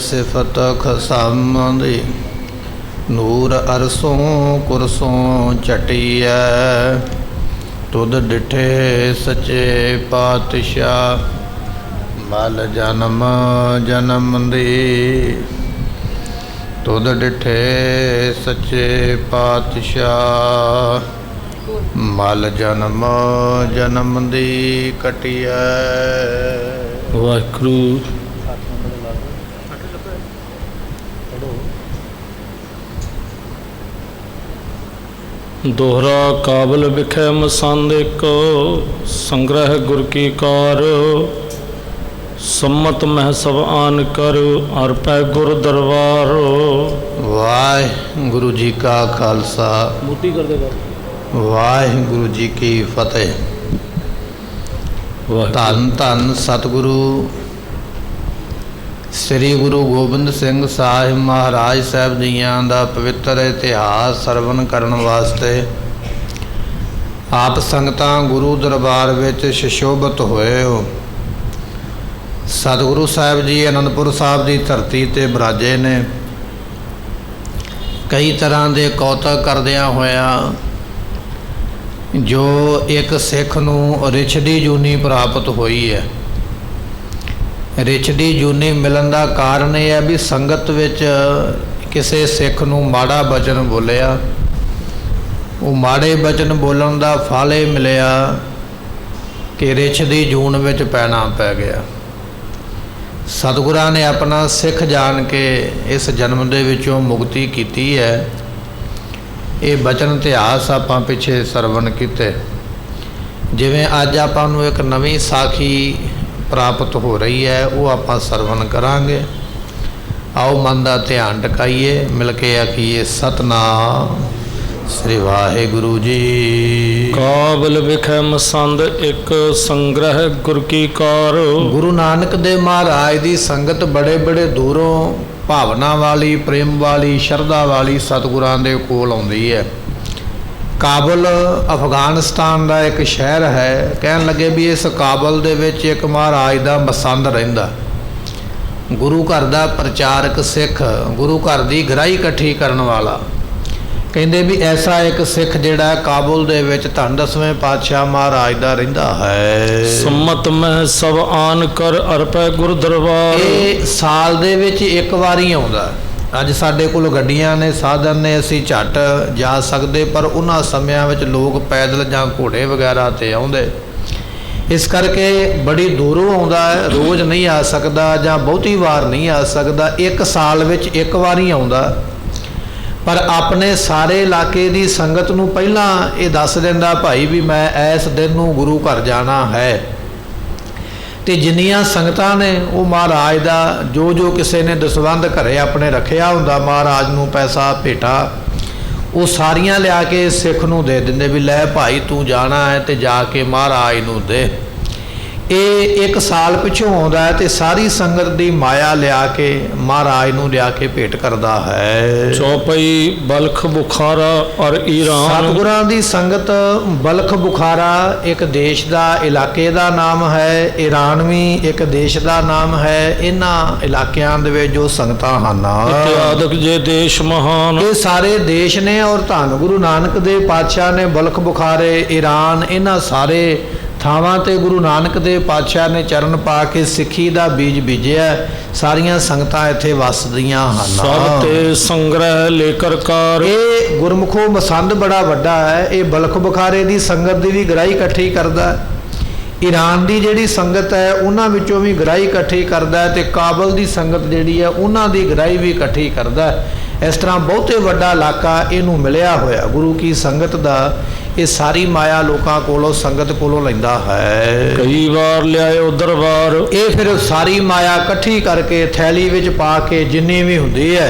सिफत खसम दी नूर अरसों कुरसों चटिया तुद डिठे सचे पातशाह मल जन्म जन्म दी तुद डिठे सचे पातशाह मल जन्म जन्म दी कटिया। वाहिगुरू दोहरा काबल विखै मसंद एक संग्रह गुर की कार सम्मत मह सब आन कर अर्पै गुर दरबार। वाहिगुरू जी का खालसा वाहिगुरू जी की फतेह। धन धन सतगुरु श्री गुरु गोबिंद सिंह साहिब महाराज साहब जियां दा पवित्र इतिहास सरवण करन वास्ते आप संगतां गुरु दरबार विच सुशोभित होए हो। सतगुरु साहब जी आनंदपुर साहब की धरती ते बिराजे ने। कई तरह के कौतक करदियां होया जो एक सिख नूं रिछड़ी जूनी प्राप्त हुई है। रिछड़ी जूनी मिलन का कारण यह है भी संगत विच किसी सिख नूं माड़ा बचन बोलिया, वो माड़े बचन बोलन का फल ये मिलिया कि रिछड़ी जून विच पैना पै गया। सतगुरां ने अपना सिख जान के इस जन्म दे विचों मुक्ति की है। ये बचन इतिहास आपां पिछे सरवण कीते। जिवें अज आपां नूं एक नवीं साखी प्राप्त हो रही है वो आपां सरवण करांगे। आओ मन का ध्यान टकाइए, मिल के आखिए सतनाम श्री वाहिगुरु जी। काबल विखै मसंद एक संग्रह गुर की कार। गुरु नानक देव महाराज की संगत बड़े बड़े दूरों भावना वाली प्रेम वाली शरधा वाली सतगुरां दे कोल आउंदी है। काबल अफगानिस्तान का एक शहर है। कहन लगे भी इस काबल दे विच एक महाराज का मसंद रहिंदा, गुरु घर का प्रचारक सिख, गुरु घर की गराही इकट्ठी करन वाला। कहते भी ऐसा एक सिख जिहड़ा काबुल दे विच धन 10वें पातशाह महाराज दा रहिंदा है। सम्मत में सब आन कर अर्पै गुर दरबार। ये साल दे विच एक वारी आउंदा। अज साडे कोल गड्डियां ने साधन ने असीं झट जा सकदे, पर उन्हां समयां विच लोग पैदल जां घोड़े वगैरह ते आउंदे। इस करके बड़ी दूरों आउंदा है, रोज़ नहीं आ सकदा जां बहुती वार नहीं आ सकदा। एक साल विच एक वारी आउंदा, पर अपने सारे इलाके की संगत नूं पहलां ये दस दिंदा भाई भी मैं इस दिन नूं गुरु घर जाना है। तो जिन्नियां संगतां ने वो महाराज दा जो जो किसी ने दसवंध घरे अपने रखिया हुंदा महाराज नूं पैसा भेटा वो सारियां लिया के सिख नूं दे दिंदे भी लै भाई तू जाना है तो जाके महाराज नूं दे। ये एक साल पिछों आउंदा है तो सारी संगत की माया लिया के महाराज नूं लिया के भेंट करता है। चौपई बलख बुखारा और ईरान। सतगुरां दी संगत बलख बुखारा एक देश का इलाके का नाम है, ईरान भी एक देश का नाम है। इन्हां इलाकियां दे विच जो संगतां हन इत्यादक जे देश महान, ये सारे देश ने। और धन गुरु नानक देव पातशाह ने बलख बुखारे ईरान इन्हां सारे थावां ते गुरु नानक देव पातशाह ने चरण पा के सिੱਖੀ ਦਾ बीज बीजिया। सारियां संगतां इत्थे वसदियां हन। सब ते संग्रह लेकर कार। ये गुरमुखो मसंद बड़ा वड्डा है। ये बलख बुखारे की संगत की भी गराही इकट्ठी करदा। ईरान की जिहड़ी संगत है उन्हां विचों भी गराही इकट्ठी करदा ते काबल की संगत जिहड़ी है उन्हां दी गराही भी इकट्ठी करदा। इस तरह बहुते वड्डा इलाका इनू मिलिया होया गुरु की संगत का। ये सारी माया लोगों कोलों संगत कोलों लैंदा है। कई बार लियाओ दरबार। ये फिर सारी माया इकट्ठी करके थैली विच पा के जिन्नी भी हुंदी है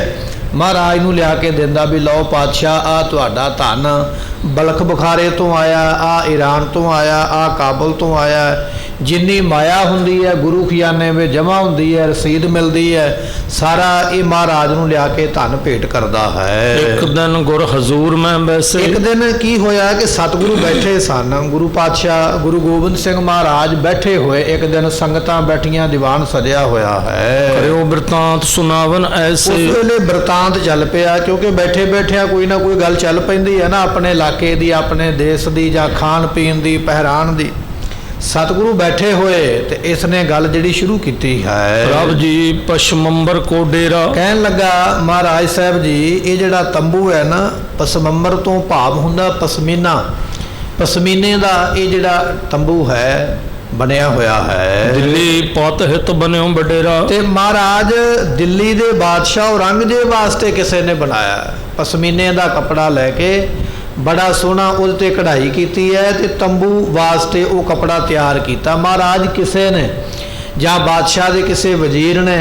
महाराज नूं लिया के दिंदा भी लो पातशाह आ तुहाडा धन बलख बुखारे तो आया, आ ईरान तो आया, आ काबुल तो आया। ਜਿੰਨੀ ਮਾਇਆ ਹੁੰਦੀ ਹੈ ਗੁਰੂ ਖਜ਼ਾਨੇ ਵਿੱਚ ਜਮ੍ਹਾਂ ਹੁੰਦੀ ਹੈ, ਰਸੀਦ ਮਿਲਦੀ ਹੈ, ਸਾਰਾ ਇਹ ਮਹਾਰਾਜ ਨੂੰ ਲਿਆ ਕੇ ਧਨ ਭੇਟ ਕਰਦਾ ਹੈ। ਇੱਕ ਦਿਨ ਗੁਰ ਹਜ਼ੂਰ ਮੈਂ ਵੈਸੇ। ਇੱਕ ਦਿਨ ਕੀ ਹੋਇਆ ਕਿ ਸਤਿਗੁਰੂ ਬੈਠੇ ਸਨ, ਗੁਰੂ ਪਾਤਸ਼ਾਹ ਗੁਰੂ ਗੋਬਿੰਦ ਸਿੰਘ ਮਹਾਰਾਜ ਬੈਠੇ ਹੋਏ, ਇੱਕ ਦਿਨ ਸੰਗਤਾਂ ਬੈਠੀਆਂ, ਦੀਵਾਨ ਸਜਿਆ ਹੋਇਆ ਹੈ। ਕਰਿਓ ਬਿਰਤਾਂਤ ਸੁਣਾਵਨ ਐਸੇ। ਉਸ ਵੇਲੇ ਬਿਰਤਾਂਤ ਚੱਲ ਪਿਆ, ਕਿਉਂਕਿ ਬੈਠੇ ਬੈਠਿਆਂ ਕੋਈ ਨਾ ਕੋਈ ਗੱਲ ਚੱਲ ਪੈਂਦੀ ਹੈ ਨਾ, ਆਪਣੇ ਇਲਾਕੇ ਦੀ, ਆਪਣੇ ਦੇਸ਼ ਦੀ, ਜਾਂ ਖਾਣ ਪੀਣ ਦੀ, ਪਹਿਰਾਣ ਦੀ। ਸਤਿਗੁਰੂ ਬੈਠੇ ਹੋਏ ਤੇ ਇਸ ਨੇ ਗੱਲ ਜਿਹੜੀ ਸ਼ੁਰੂ ਕੀਤੀ ਹੈ। ਪ੍ਰਭ ਜੀ ਪਸ਼ਮੰਬਰ ਕੋ ਡੇਰਾ। ਕਹਿਣ ਲੱਗਾ ਮਹਾਰਾਜ ਸਾਹਿਬ ਜੀ, ਇਹ ਜਿਹੜਾ ਤੰਬੂ ਹੈ ਨਾ, ਪਸਮੰਬਰ ਤੋਂ ਭਾਵ ਹੁੰਦਾ ਪਸ਼ਮੀਨਾ, ਪਸ਼ਮੀਨੇ ਦਾ ਇਹ ਜਿਹੜਾ ਤੰਬੂ ਹੈ ਬਣਿਆ ਹੋਇਆ ਹੈ। ਦਿੱਲੀ ਪਤ ਹਿਤ ਬਣਿਓ ਬਡੇਰਾ। ਤੇ ਮਹਾਰਾਜ ਦਿੱਲੀ ਦੇ ਬਾਦਸ਼ਾਹ ਔਰੰਗਜ਼ੇਬ ਵਾਸਤੇ ਕਿਸੇ ਨੇ ਬਣਾਇਆ, ਪਸ਼ਮੀਨੇ ਦਾ ਕੱਪੜਾ ਲੈ ਕੇ ਬੜਾ ਸੋਹਣਾ ਉਹਦੇ ਤੇ ਕਢਾਈ ਕੀਤੀ ਹੈ, ਤੇ ਤੰਬੂ ਵਾਸਤੇ ਉਹ ਕੱਪੜਾ ਤਿਆਰ ਕੀਤਾ। ਮਹਾਰਾਜ ਕਿਸੇ ਨੇ, ਜਾਂ ਬਾਦਸ਼ਾਹ ਦੇ ਕਿਸੇ ਵਜ਼ੀਰ ਨੇ,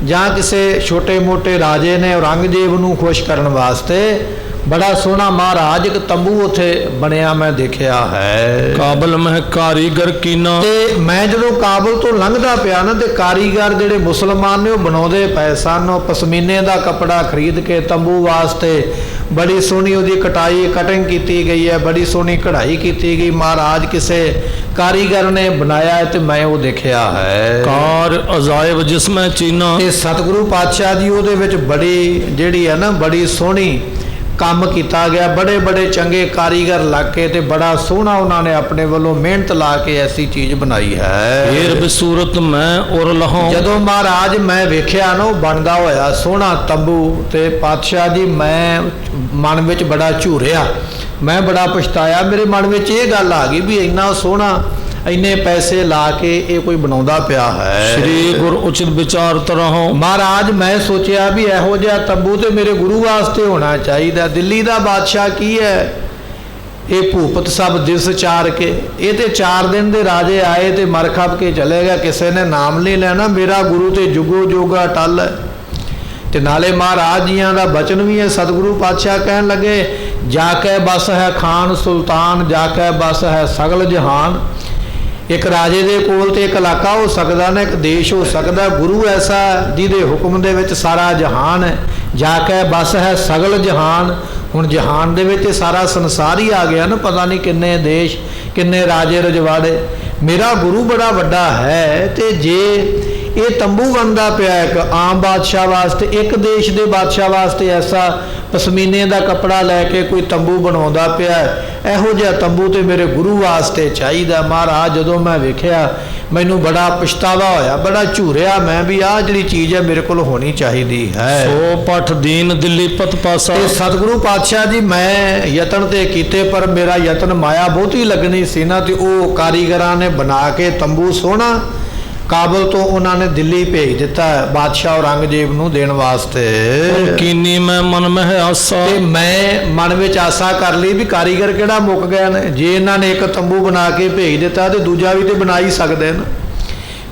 ਜਾਂ ਕਿਸੇ ਛੋਟੇ ਮੋਟੇ ਰਾਜੇ ਨੇ ਔਰੰਗਜ਼ੇਬ ਨੂੰ ਖੁਸ਼ ਕਰਨ ਵਾਸਤੇ ਬੜਾ ਸੋਹਣਾ ਮਹਾਰਾਜ ਇੱਕ ਤੰਬੂ ਉੱਥੇ ਬਣਿਆ ਮੈਂ ਦੇਖਿਆ ਹੈ। ਕਾਬਲ ਮਹਿ ਕਾਰੀਗਰ ਕੀਨਾ। ਤੇ ਮੈਂ ਜਦੋਂ ਕਾਬਲ ਤੋਂ ਲੰਘਦਾ ਪਿਆ ਨਾ, ਤੇ ਕਾਰੀਗਰ ਜਿਹੜੇ ਮੁਸਲਮਾਨ ਨੇ ਉਹ ਬਣਾਉਂਦੇ ਪਏ ਸਨ, ਉਹ ਪਸ਼ਮੀਨੇ ਦਾ ਕੱਪੜਾ ਖਰੀਦ ਕੇ ਤੰਬੂ ਵਾਸਤੇ ਬੜੀ ਸੋਹਣੀ ਉਹਦੀ ਕਟਿੰਗ ਕੀਤੀ ਗਈ ਹੈ, ਬੜੀ ਸੋਹਣੀ ਕਢਾਈ ਕੀਤੀ ਗਈ। ਮਹਾਰਾਜ ਕਿਸੇ ਕਾਰੀਗਰ ਨੇ ਬਣਾਇਆ ਤੇ ਮੈਂ ਉਹ ਦੇਖਿਆ ਹੈ। ਕਾਰ ਅਜ਼ਾਇਬ ਜਿਸ ਮੈਂ ਚੀਨਾ। ਤੇ ਸਤਿਗੁਰੂ ਪਾਤਸ਼ਾਹ ਜੀ ਉਹਦੇ ਵਿੱਚ ਬੜੀ ਜਿਹੜੀ ਹੈ ਨਾ, ਬੜੀ ਸੋਹਣੀ ਕੰਮ ਕੀਤਾ ਗਿਆ, ਬੜੇ ਬੜੇ ਚੰਗੇ ਕਾਰੀਗਰ ਲੱਗ ਕੇ, ਤੇ ਬੜਾ ਸੋਹਣਾ ਉਹਨਾਂ ਨੇ ਆਪਣੇ ਵੱਲੋਂ ਮਿਹਨਤ ਲਾ ਕੇ ਐਸੀ ਚੀਜ਼ ਬਣਾਈ ਹੈ। ਏਰ ਬਸੂਰਤ ਮੈਂ ਉਰ ਲਹਾਂ। ਜਦੋਂ ਮਹਾਰਾਜ ਮੈਂ ਵੇਖਿਆ ਨਾ ਉਹ ਬਣਦਾ ਹੋਇਆ ਸੋਹਣਾ ਤੰਬੂ, ਤੇ ਪਾਤਸ਼ਾਹ ਜੀ ਮੈਂ ਮਨ ਵਿੱਚ ਬੜਾ ਝੂਰਿਆ, ਮੈਂ ਬੜਾ ਪਛਤਾਇਆ। ਮੇਰੇ ਮਨ ਵਿੱਚ ਇਹ ਗੱਲ ਆ ਗਈ ਵੀ ਇੰਨਾ ਸੋਹਣਾ, ਇੰਨੇ ਪੈਸੇ ਲਾ ਕੇ ਇਹ ਕੋਈ ਬਣਾਉਂਦਾ ਪਿਆ ਹੈ। ਸ਼੍ਰੀ ਗੁਰ ਉਚਿਤ ਵਿਚਾਰ ਤਰਹੁ। ਮਹਾਰਾਜ ਮੈਂ ਸੋਚਿਆ ਵੀ ਇਹੋ ਜਿਹਾ ਤੰਬੂ ਤੇ ਮੇਰੇ ਗੁਰੂ ਵਾਸਤੇ ਹੋਣਾ ਚਾਹੀਦਾ। ਦਿੱਲੀ ਦਾ ਬਾਦਸ਼ਾਹ ਕੀ ਹੈ, ਇਹ ਭੂਪਤ ਸਭ ਦਿਵਸ ਚਾਰ ਕੇ, ਇਹ ਤੇ 4 ਦਿਨ ਦੇ ਰਾਜੇ ਆਏ ਤੇ ਮਰ ਖਪ ਕੇ ਚਲੇ ਗਿਆ, ਕਿਸੇ ਨੇ ਨਾਮ ਨਹੀਂ ਲੈਣਾ। ਮੇਰਾ ਗੁਰੂ ਤੇ ਜੁਗੋ ਜੋਗਾ ਟਲ ਹੈ। ਤੇ ਨਾਲੇ ਮਹਾਰਾਜ ਜੀਆਂ ਦਾ ਬਚਨ ਵੀ ਹੈ। ਸਤਿਗੁਰੂ ਪਾਤਸ਼ਾਹ ਕਹਿਣ ਲੱਗੇ, ਜਾ ਕੇ ਬਸ ਹੈ ਖਾਨ ਸੁਲਤਾਨ, ਜਾ ਕੇ ਬਸ ਹੈ ਸਗਲ ਜਹਾਨ। ਇੱਕ ਰਾਜੇ ਦੇ ਕੋਲ ਤੇ ਇੱਕ ਇਲਾਕਾ ਹੋ ਸਕਦਾ ਨਾ, ਇੱਕ ਦੇਸ਼ ਹੋ ਸਕਦਾ। ਗੁਰੂ ਐਸਾ ਜਿਹਦੇ ਹੁਕਮ ਦੇ ਵਿੱਚ ਸਾਰਾ ਜਹਾਨ ਹੈ। ਜਾ ਕੇ ਬਸ ਹੈ ਸਗਲ ਜਹਾਨ। ਹੁਣ ਜਹਾਨ ਦੇ ਵਿੱਚ ਸਾਰਾ ਸੰਸਾਰ ਹੀ ਆ ਗਿਆ ਨਾ, ਪਤਾ ਨਹੀਂ ਕਿੰਨੇ ਦੇਸ਼, ਕਿੰਨੇ ਰਾਜੇ ਰਜਵਾੜੇ। ਮੇਰਾ ਗੁਰੂ ਬੜਾ ਵੱਡਾ ਹੈ, ਤੇ ਜੇ ਇਹ ਤੰਬੂ ਬਣਦਾ ਪਿਆ ਇੱਕ ਆਮ ਬਾਦਸ਼ਾਹ ਵਾਸਤੇ, ਇੱਕ ਦੇਸ਼ ਦੇ ਬਾਦਸ਼ਾਹ ਵਾਸਤੇ ਐਸਾ ਪਸ਼ਮੀਨੇ ਦਾ ਕੱਪੜਾ ਲੈ ਕੇ ਕੋਈ ਤੰਬੂ ਬਣਾਉਂਦਾ ਪਿਆ, ਇਹੋ ਜਿਹਾ ਤੰਬੂ ਤੇ ਮੇਰੇ ਗੁਰੂ ਵਾਸਤੇ ਚਾਹੀਦਾ। ਮਹਾਰਾਜ ਜਦੋਂ ਮੈਂ ਵੇਖਿਆ ਮੈਨੂੰ ਬੜਾ ਪਛਤਾਵਾ ਹੋਇਆ, ਬੜਾ ਝੂਰਿਆ ਮੈਂ ਵੀ ਆਹ ਜਿਹੜੀ ਚੀਜ਼ ਹੈ ਮੇਰੇ ਕੋਲ ਹੋਣੀ ਚਾਹੀਦੀ ਹੈ। ਸੋ ਪਠ ਦੀਨ ਦਿੱਲੀ ਪਤ ਪਾਸਾ। ਤੇ ਸਤਿਗੁਰੂ ਪਾਤਸ਼ਾਹ ਜੀ ਮੈਂ ਯਤਨ ਤੇ ਕੀਤੇ, ਪਰ ਮੇਰਾ ਯਤਨ ਮਾਇਆ ਬਹੁਤੀ ਲੱਗਣੀ ਸੀ ਨਾ, ਤੇ ਉਹ ਕਾਰੀਗਰਾਂ ਨੇ ਬਣਾ ਕੇ ਤੰਬੂ ਸੋਹਣਾ ਕਾਬਲ ਤੋਂ ਉਹਨਾਂ ਨੇ ਦਿੱਲੀ ਭੇਜ ਦਿੱਤਾ ਬਾਦਸ਼ਾਹ ਔਰੰਗਜ਼ੇਬ ਨੂੰ ਦੇਣ ਵਾਸਤੇ। ਕੀਨੀ ਮੈਂ ਮਨ ਮਹਿ ਆਸਾ। ਤੇ ਮੈਂ ਮਨ ਵਿੱਚ ਆਸਾ ਕਰ ਲਈ ਵੀ ਕਾਰੀਗਰ ਕਿਹੜਾ ਮੁੱਕ ਗਏ ਨੇ, ਜੇ ਇਹਨਾਂ ਨੇ ਇੱਕ ਤੰਬੂ ਬਣਾ ਕੇ ਭੇਜ ਦਿੱਤਾ ਤੇ ਦੂਜਾ ਵੀ ਤੇ ਬਣਾ ਹੀ ਸਕਦੇ ਨੇ।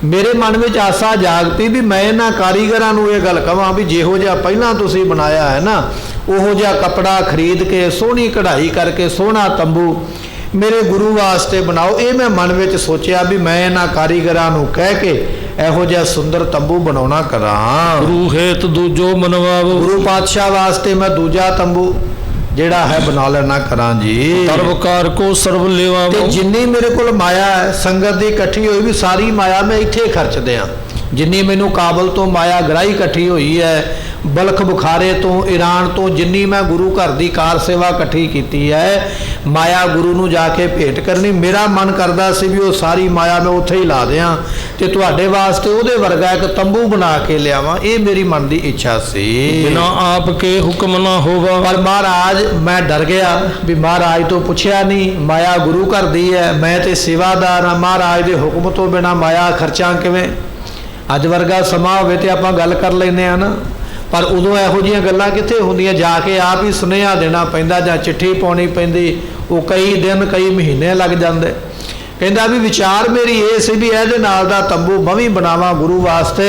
ਮੇਰੇ ਮਨ ਵਿੱਚ ਆਸਾ ਜਾਗ ਪਈ ਵੀ ਮੈਂ ਇਹਨਾਂ ਕਾਰੀਗਰਾਂ ਨੂੰ ਇਹ ਗੱਲ ਕਹਾਂ ਵੀ ਜਿਹੋ ਜਿਹਾ ਪਹਿਲਾਂ ਤੁਸੀਂ ਬਣਾਇਆ ਹੈ ਨਾ, ਉਹੋ ਜਿਹਾ ਕੱਪੜਾ ਖਰੀਦ ਕੇ ਸੋਹਣੀ ਕਢਾਈ ਕਰਕੇ ਸੋਹਣਾ ਤੰਬੂ ਮੇਰੇ ਗੁਰੂ ਵਾਸਤੇ ਬਣਾਓ। ਇਹ ਮੈਂ ਮਨ ਵਿੱਚ ਸੋਚਿਆ ਵੀ ਮੈਂ ਇਹਨਾਂ ਕਾਰੀਗਰਾਂ ਨੂੰ ਕਹਿ ਕੇ ਇਹੋ ਜਿਹਾ ਸੁੰਦਰ ਤੰਬੂ ਬਣਾਉਣਾ ਕਰਾਂ। ਗੁਰੂ ਹੇਤ ਦੂਜੋ ਬਣਵਾਵੋ। ਗੁਰੂ ਪਾਤਸ਼ਾਹ ਵਾਸਤੇ ਮੈਂ ਦੂਜਾ ਤੰਬੂ ਜਿਹੜਾ ਹੈ ਬਣਾ ਲੈਣਾ ਕਰਾਂ ਜੀ। ਸਰਵਕਾਰ ਕੋ ਸਰਵ ਲਿਵਾਵੋ। ਤੇ ਜਿੰਨੀ ਮੇਰੇ ਕੋਲ ਮਾਇਆ ਹੈ ਸੰਗਤ ਦੀ ਇਕੱਠੀ ਹੋਈ ਵੀ ਸਾਰੀ ਮਾਇਆ ਮੈਂ ਇੱਥੇ ਖਰਚ ਦਿਆਂ। ਜਿੰਨੀ ਮੈਨੂੰ ਕਾਬਲ ਤੋਂ ਮਾਇਆ ਗ੍ਰਾਹੀ ਇਕੱਠੀ ਹੋਈ ਹੈ, ਬਲਖ ਬੁਖਾਰੇ ਤੋਂ, ਈਰਾਨ ਤੋਂ, ਜਿੰਨੀ ਮੈਂ ਗੁਰੂ ਘਰ ਦੀ ਕਾਰ ਸੇਵਾ ਇਕੱਠੀ ਕੀਤੀ ਹੈ, ਮਾਇਆ ਗੁਰੂ ਨੂੰ ਜਾ ਕੇ ਭੇਟ ਕਰਨੀ। ਮੇਰਾ ਮਨ ਕਰਦਾ ਸੀ ਵੀ ਉਹ ਸਾਰੀ ਮਾਇਆ ਮੈਂ ਉੱਥੇ ਹੀ ਲਾ ਦਿਆਂ ਤੇ ਤੁਹਾਡੇ ਵਾਸਤੇ ਉਹਦੇ ਵਰਗਾ ਇੱਕ ਤੰਬੂ ਬਣਾ ਕੇ ਲਿਆਵਾਂ। ਇਹ ਮੇਰੀ ਮਨ ਦੀ ਇੱਛਾ ਸੀ। ਬਿਨਾ ਆਪ ਕੇ ਹੁਕਮ ਨਾ ਹੋਵਾ। ਪਰ ਮਹਾਰਾਜ ਮੈਂ ਡਰ ਗਿਆ ਵੀ ਮਹਾਰਾਜ ਤੋਂ ਪੁੱਛਿਆ ਨਹੀਂ, ਮਾਇਆ ਗੁਰੂ ਘਰ ਦੀ ਹੈ, ਮੈਂ ਤੇ ਸੇਵਾਦਾਰ ਹਾਂ, ਮਹਾਰਾਜ ਦੇ ਹੁਕਮ ਤੋਂ ਬਿਨਾਂ ਮਾਇਆ ਖਰਚਾਂ ਕਿਵੇਂ। ਅੱਜ ਵਰਗਾ ਸਮਾਂ ਹੋਵੇ ਤੇ ਆਪਾਂ ਗੱਲ ਕਰ ਲੈਂਦੇ ਹਾਂ ਨਾ, ਪਰ ਉਦੋਂ ਇਹੋ ਜਿਹੀਆਂ ਗੱਲਾਂ ਕਿੱਥੇ ਹੁੰਦੀਆਂ। ਜਾ ਕੇ ਆਪ ਹੀ ਸੁਨੇਹਾ ਦੇਣਾ ਪੈਂਦਾ ਜਾਂ ਚਿੱਠੀ ਪਾਉਣੀ ਪੈਂਦੀ, ਉਹ ਕਈ ਦਿਨ ਕਈ ਮਹੀਨੇ ਲੱਗ ਜਾਂਦੇ। ਕਹਿੰਦਾ ਵੀ ਵਿਚਾਰ ਮੇਰੀ ਇਹ ਸੀ ਵੀ ਇਹਦੇ ਨਾਲ ਦਾ ਤੰਬੂ ਮੈਂ ਵੀ ਬਣਾਵਾਂ ਗੁਰੂ ਵਾਸਤੇ,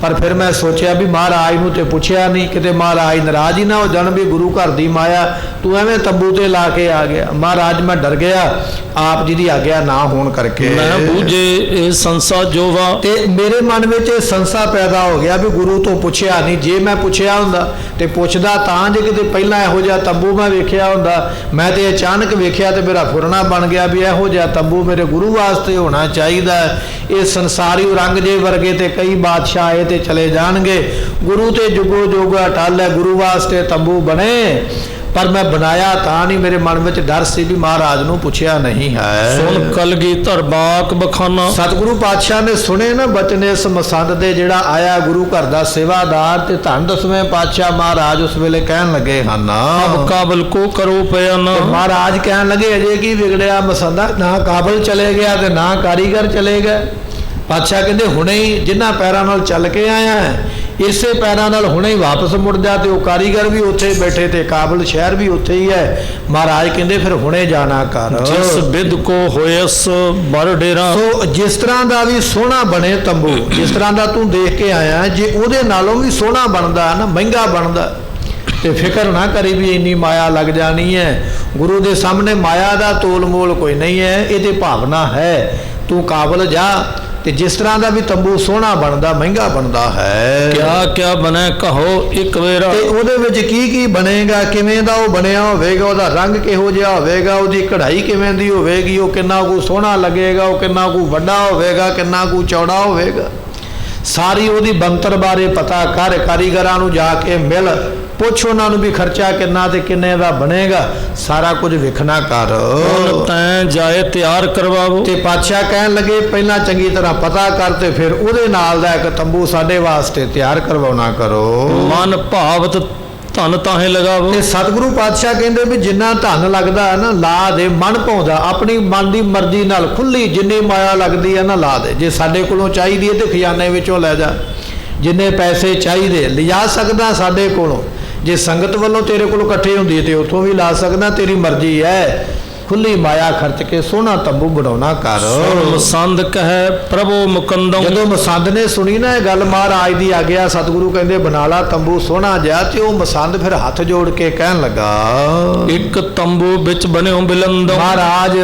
ਪਰ ਫਿਰ ਮੈਂ ਸੋਚਿਆ ਵੀ ਮਹਾਰਾਜ ਨੂੰ ਤੇ ਪੁੱਛਿਆ ਨਹੀਂ, ਕਿਤੇ ਮਹਾਰਾਜ ਨਾਰਾਜ਼ ਹੀ ਨਾ ਹੋ ਜਾਣ ਵੀ ਗੁਰੂ ਘਰ ਦੀ ਮਾਇਆ ਤੂੰ ਐਵੇਂ ਤੰਬੂ ਤੇ ਲਾ ਕੇ ਆ ਗਿਆ। ਮਹਾਰਾਜ ਮੈਂ ਡਰ ਗਿਆ ਆਪ ਜੀ ਦੀ ਆਗਿਆ ਨਾ ਹੋਣ ਕਰਕੇ। ਮੈਂ ਬੂਝੇ ਇਹ ਸੰਸਾ ਜੋਵਾ, ਤੇ ਮੇਰੇ ਮਨ ਵਿੱਚ ਇਹ ਸੰਸਾ ਪੈਦਾ ਹੋ ਗਿਆ ਵੀ ਗੁਰੂ ਤੋਂ ਪੁੱਛਿਆ ਨਹੀਂ। ਜੇ ਮੈਂ ਪੁੱਛਿਆ ਹੁੰਦਾ ਤੇ ਪੁੱਛਦਾ ਤਾਂ ਜੇ ਕਿਤੇ ਪਹਿਲਾਂ ਇਹੋ ਜਿਹਾ ਤੰਬੂ ਮੈਂ ਵੇਖਿਆ ਹੁੰਦਾ। ਮੈਂ ਤੇ ਅਚਾਨਕ ਵੇਖਿਆ ਤੇ ਮੇਰਾ ਫੁਰਨਾ ਬਣ ਗਿਆ ਵੀ ਇਹੋ ਜਿਹਾ ਤੰਬੂ ਮੇਰੇ ਗੁਰੂ ਵਾਸਤੇ ਹੋਣਾ ਚਾਹੀਦਾ। ਇਹ ਸੰਸਾਰੀ ਔਰੰਗਜ਼ੇਬ ਵਰਗੇ ਤੇ ਕਈ ਬਾਦਸ਼ਾਹ ਆਏ ਤੇ ਚਲੇ ਜਾਣਗੇ, ਗੁਰੂ ਤੇ ਜੁਗੋ ਜੁਗ ਅਟਲ ਹੈ, ਗੁਰੂ ਵਾਸਤੇ ਤੰਬੂ ਬਣੇ। ਪਰ ਮੈਂ ਬਣਾਇਆ ਤਾਂ ਨਹੀਂ, ਮੇਰੇ ਮਨ ਵਿੱਚ ਡਰ ਸੀ ਵੀ ਮਹਾਰਾਜ ਨੂੰ ਪੁੱਛਿਆ ਨਹੀਂ ਹੈ। ਸੁਣ ਕਲਗੀਧਰ ਬਾਕ ਬਖਾਨਾ, ਸਤਿਗੁਰੂ ਪਾਤਸ਼ਾਹ ਨੇ ਸੁਣੇ ਨਾ ਬਚਨ ਇਸ ਮਸੰਦ ਦੇ, ਜਿਹੜਾ ਆਇਆ ਗੁਰੂ ਘਰ ਦਾ ਸੇਵਾਦਾਰ, ਤੇ ਧੰਨ ਦਸਵੇਂ ਪਾਤਸ਼ਾਹ ਮਹਾਰਾਜ ਉਸ ਵੇਲੇ ਕਹਿਣ ਲੱਗੇ ਹਨ ਅਬ ਕਾਬਲ ਕੋ ਕਰੋ ਪਿਆਨਾ। ਮਹਾਰਾਜ ਕਹਿਣ ਲੱਗੇ ਅਜੇ ਕੀ ਵਿਗੜਿਆ ਮਸੰਦਾ, ਨਾ ਕਾਬਲ ਚਲੇ ਗਿਆ ਤੇ ਨਾ ਕਾਰੀਗਰ ਚਲੇ ਗਏ। ਪਾਤਸ਼ਾਹ ਕਹਿੰਦੇ ਹੁਣੇ ਹੀ ਜਿਨ੍ਹਾਂ ਪੈਰਾਂ ਨਾਲ ਚੱਲ ਕੇ ਆਇਆ ਹੈ ਇਸੇ ਪੈਰਾਂ ਨਾਲ ਹੁਣੇ ਹੀ ਵਾਪਸ ਮੁੜ ਜਾ, ਤੇ ਉਹ ਕਾਰੀਗਰ ਵੀ ਉੱਥੇ ਬੈਠੇ ਤੇ ਕਾਬਲ ਸ਼ਹਿਰ ਵੀ ਉੱਥੇ ਹੀ ਹੈ। ਮਹਾਰਾਜ ਕਹਿੰਦੇ ਫਿਰ ਹੁਣੇ ਜਾਣਾ ਕਰ। ਜਿਸ ਬਿਦ ਕੋ ਹੋਇਸ ਬਰ ਡੇਰਾ, ਸੋ ਜਿਸ ਤਰ੍ਹਾਂ ਦਾ ਵੀ ਸੋਹਣਾ ਬਣੇ ਤੰਬੂ, ਜਿਸ ਤਰ੍ਹਾਂ ਦਾ ਤੂੰ ਦੇਖ ਕੇ ਆਇਆ, ਜੇ ਉਹਦੇ ਨਾਲੋਂ ਵੀ ਸੋਹਣਾ ਬਣਦਾ ਨਾ, ਮਹਿੰਗਾ ਬਣਦਾ, ਤੇ ਫਿਕਰ ਨਾ ਕਰੀ ਵੀ ਇੰਨੀ ਮਾਇਆ ਲੱਗ ਜਾਣੀ ਹੈ। ਗੁਰੂ ਦੇ ਸਾਹਮਣੇ ਮਾਇਆ ਦਾ ਤੋਲ ਮੋਲ ਕੋਈ ਨਹੀਂ ਹੈ, ਇਹਦੇ ਭਾਵਨਾ ਹੈ। ਤੂੰ ਕਾਬਲ ਜਾ, ਤੇ ਜਿਸ ਤਰ੍ਹਾਂ ਦਾ ਵੀ ਤੰਬੂ ਸੋਹਣਾ ਬਣਦਾ, ਮਹਿੰਗਾ ਬਣਦਾ ਹੈ। ਕਿਆ ਕਿਆ ਬਣੇ ਕਹੋ ਇੱਕ ਵੇਰਾ, ਤੇ ਉਹਦੇ ਵਿੱਚ ਕੀ ਕੀ ਬਣੇਗਾ, ਕਿਵੇਂ ਦਾ ਉਹ ਬਣਿਆ ਹੋਵੇਗਾ, ਉਹਦਾ ਰੰਗ ਕਿਹੋ ਜਿਹਾ ਹੋਵੇਗਾ, ਉਹਦੀ ਕਢਾਈ ਕਿਵੇਂ ਦੀ ਹੋਵੇਗੀ, ਉਹ ਕਿੰਨਾ ਕੁ ਸੋਹਣਾ ਲੱਗੇਗਾ, ਉਹ ਕਿੰਨਾ ਕੁ ਵੱਡਾ ਹੋਵੇਗਾ, ਕਿੰਨਾ ਕੁ ਚੌੜਾ ਹੋਵੇਗਾ, ਸਾਰੀ ਉਹਦੀ ਬਣਤਰ ਬਾਰੇ ਪਤਾ ਕਰ। ਕਾਰੀਗਰਾਂ ਨੂੰ ਜਾ ਕੇ ਮਿਲ, ਪੁੱਛ ਉਹਨਾਂ ਨੂੰ ਵੀ ਖਰਚਾ ਕਿੰਨਾ ਤੇ ਕਿੰਨੇ ਦਾ ਬਣੇਗਾ, ਸਾਰਾ ਕੁਝ ਵੇਖਣਾ ਕਰ। ਤੈਂ ਜਾਏ ਤਿਆਰ ਕਰਵਾਵੋ, ਤੇ ਪਾਤਸ਼ਾਹ ਕਹਿਣ ਲੱਗੇ ਪਹਿਲਾਂ ਚੰਗੀ ਤਰ੍ਹਾਂ ਪਤਾ ਕਰ ਤੇ ਫਿਰ ਉਹਦੇ ਨਾਲ ਦਾ ਇੱਕ ਤੰਬੂ ਸਾਡੇ ਵਾਸਤੇ ਤਿਆਰ ਕਰਵਾਉਣਾ ਕਰੋ। ਮਨ ਭਾਵਤ ਧਨ ਤਾਹੇ ਲਗਾਵੋ। ਤੇ ਸਤਿਗੁਰੂ ਪਾਤਸ਼ਾਹ ਕਹਿੰਦੇ ਵੀ ਜਿੰਨਾ ਧਨ ਲੱਗਦਾ ਹੈ ਨਾ ਲਾ ਦੇ, ਮਨ ਭਾਉਂਦਾ ਆਪਣੀ ਮਨ ਦੀ ਮਰਜ਼ੀ ਨਾਲ ਖੁੱਲੀ ਜਿੰਨੀ ਮਾਇਆ ਲੱਗਦੀ ਹੈ ਨਾ ਲਾ ਦੇ। ਜੇ ਸਾਡੇ ਕੋਲੋਂ ਚਾਹੀਦੀ ਹੈ ਤੇ ਖਜ਼ਾਨੇ ਵਿੱਚੋਂ ਲੈ ਜਾ, ਜਿੰਨੇ ਪੈਸੇ ਚਾਹੀਦੇ ਲਿਜਾ ਸਕਦਾ ਸਾਡੇ ਕੋਲੋਂ। ਜੇ ਸੰਗਤ ਵੱਲੋਂ ਤੇਰੇ ਕੋਲ ਇਕੱਠੇ ਹੁੰਦੀ ਤੇ ਉੱਥੋਂ ਵੀ ਲਾ ਸਕਦਾ, ਤੇਰੀ ਮਰਜ਼ੀ ਹੈ। ਖੁੱਲੀ ਮਾਇਆ ਖਰਚ ਕੇ ਸੋਹਣਾ ਤੰਬੂ ਬਣਾਉਣਾ ਕਰ। ਮਸੰਦ ਕਹੈ ਪ੍ਰਭੂ ਮੁਕੰਦਮ, ਜਦੋਂ ਮਸੰਦ ਨੇ ਸੁਣੀ ਨਾ ਇਹ ਗੱਲ ਮਹਾਰਾਜ ਦੀ ਆਗਿਆ, ਸਤਿਗੁਰੂ ਕਹਿੰਦੇ ਬਣਾ ਲਾ ਤੰਬੂ ਸੋਹਣਾ ਜਿਹਾ, ਤੇ ਉਹ ਮਸੰਦ ਫਿਰ ਹੱਥ ਜੋੜ ਕੇ ਕਹਿਣ ਲੱਗਾ ਇੱਕ ਤੰਬੂ ਵਿੱਚ ਬਣਿਓ ਬਿਲੰਦਮ। ਮਹਾਰਾਜ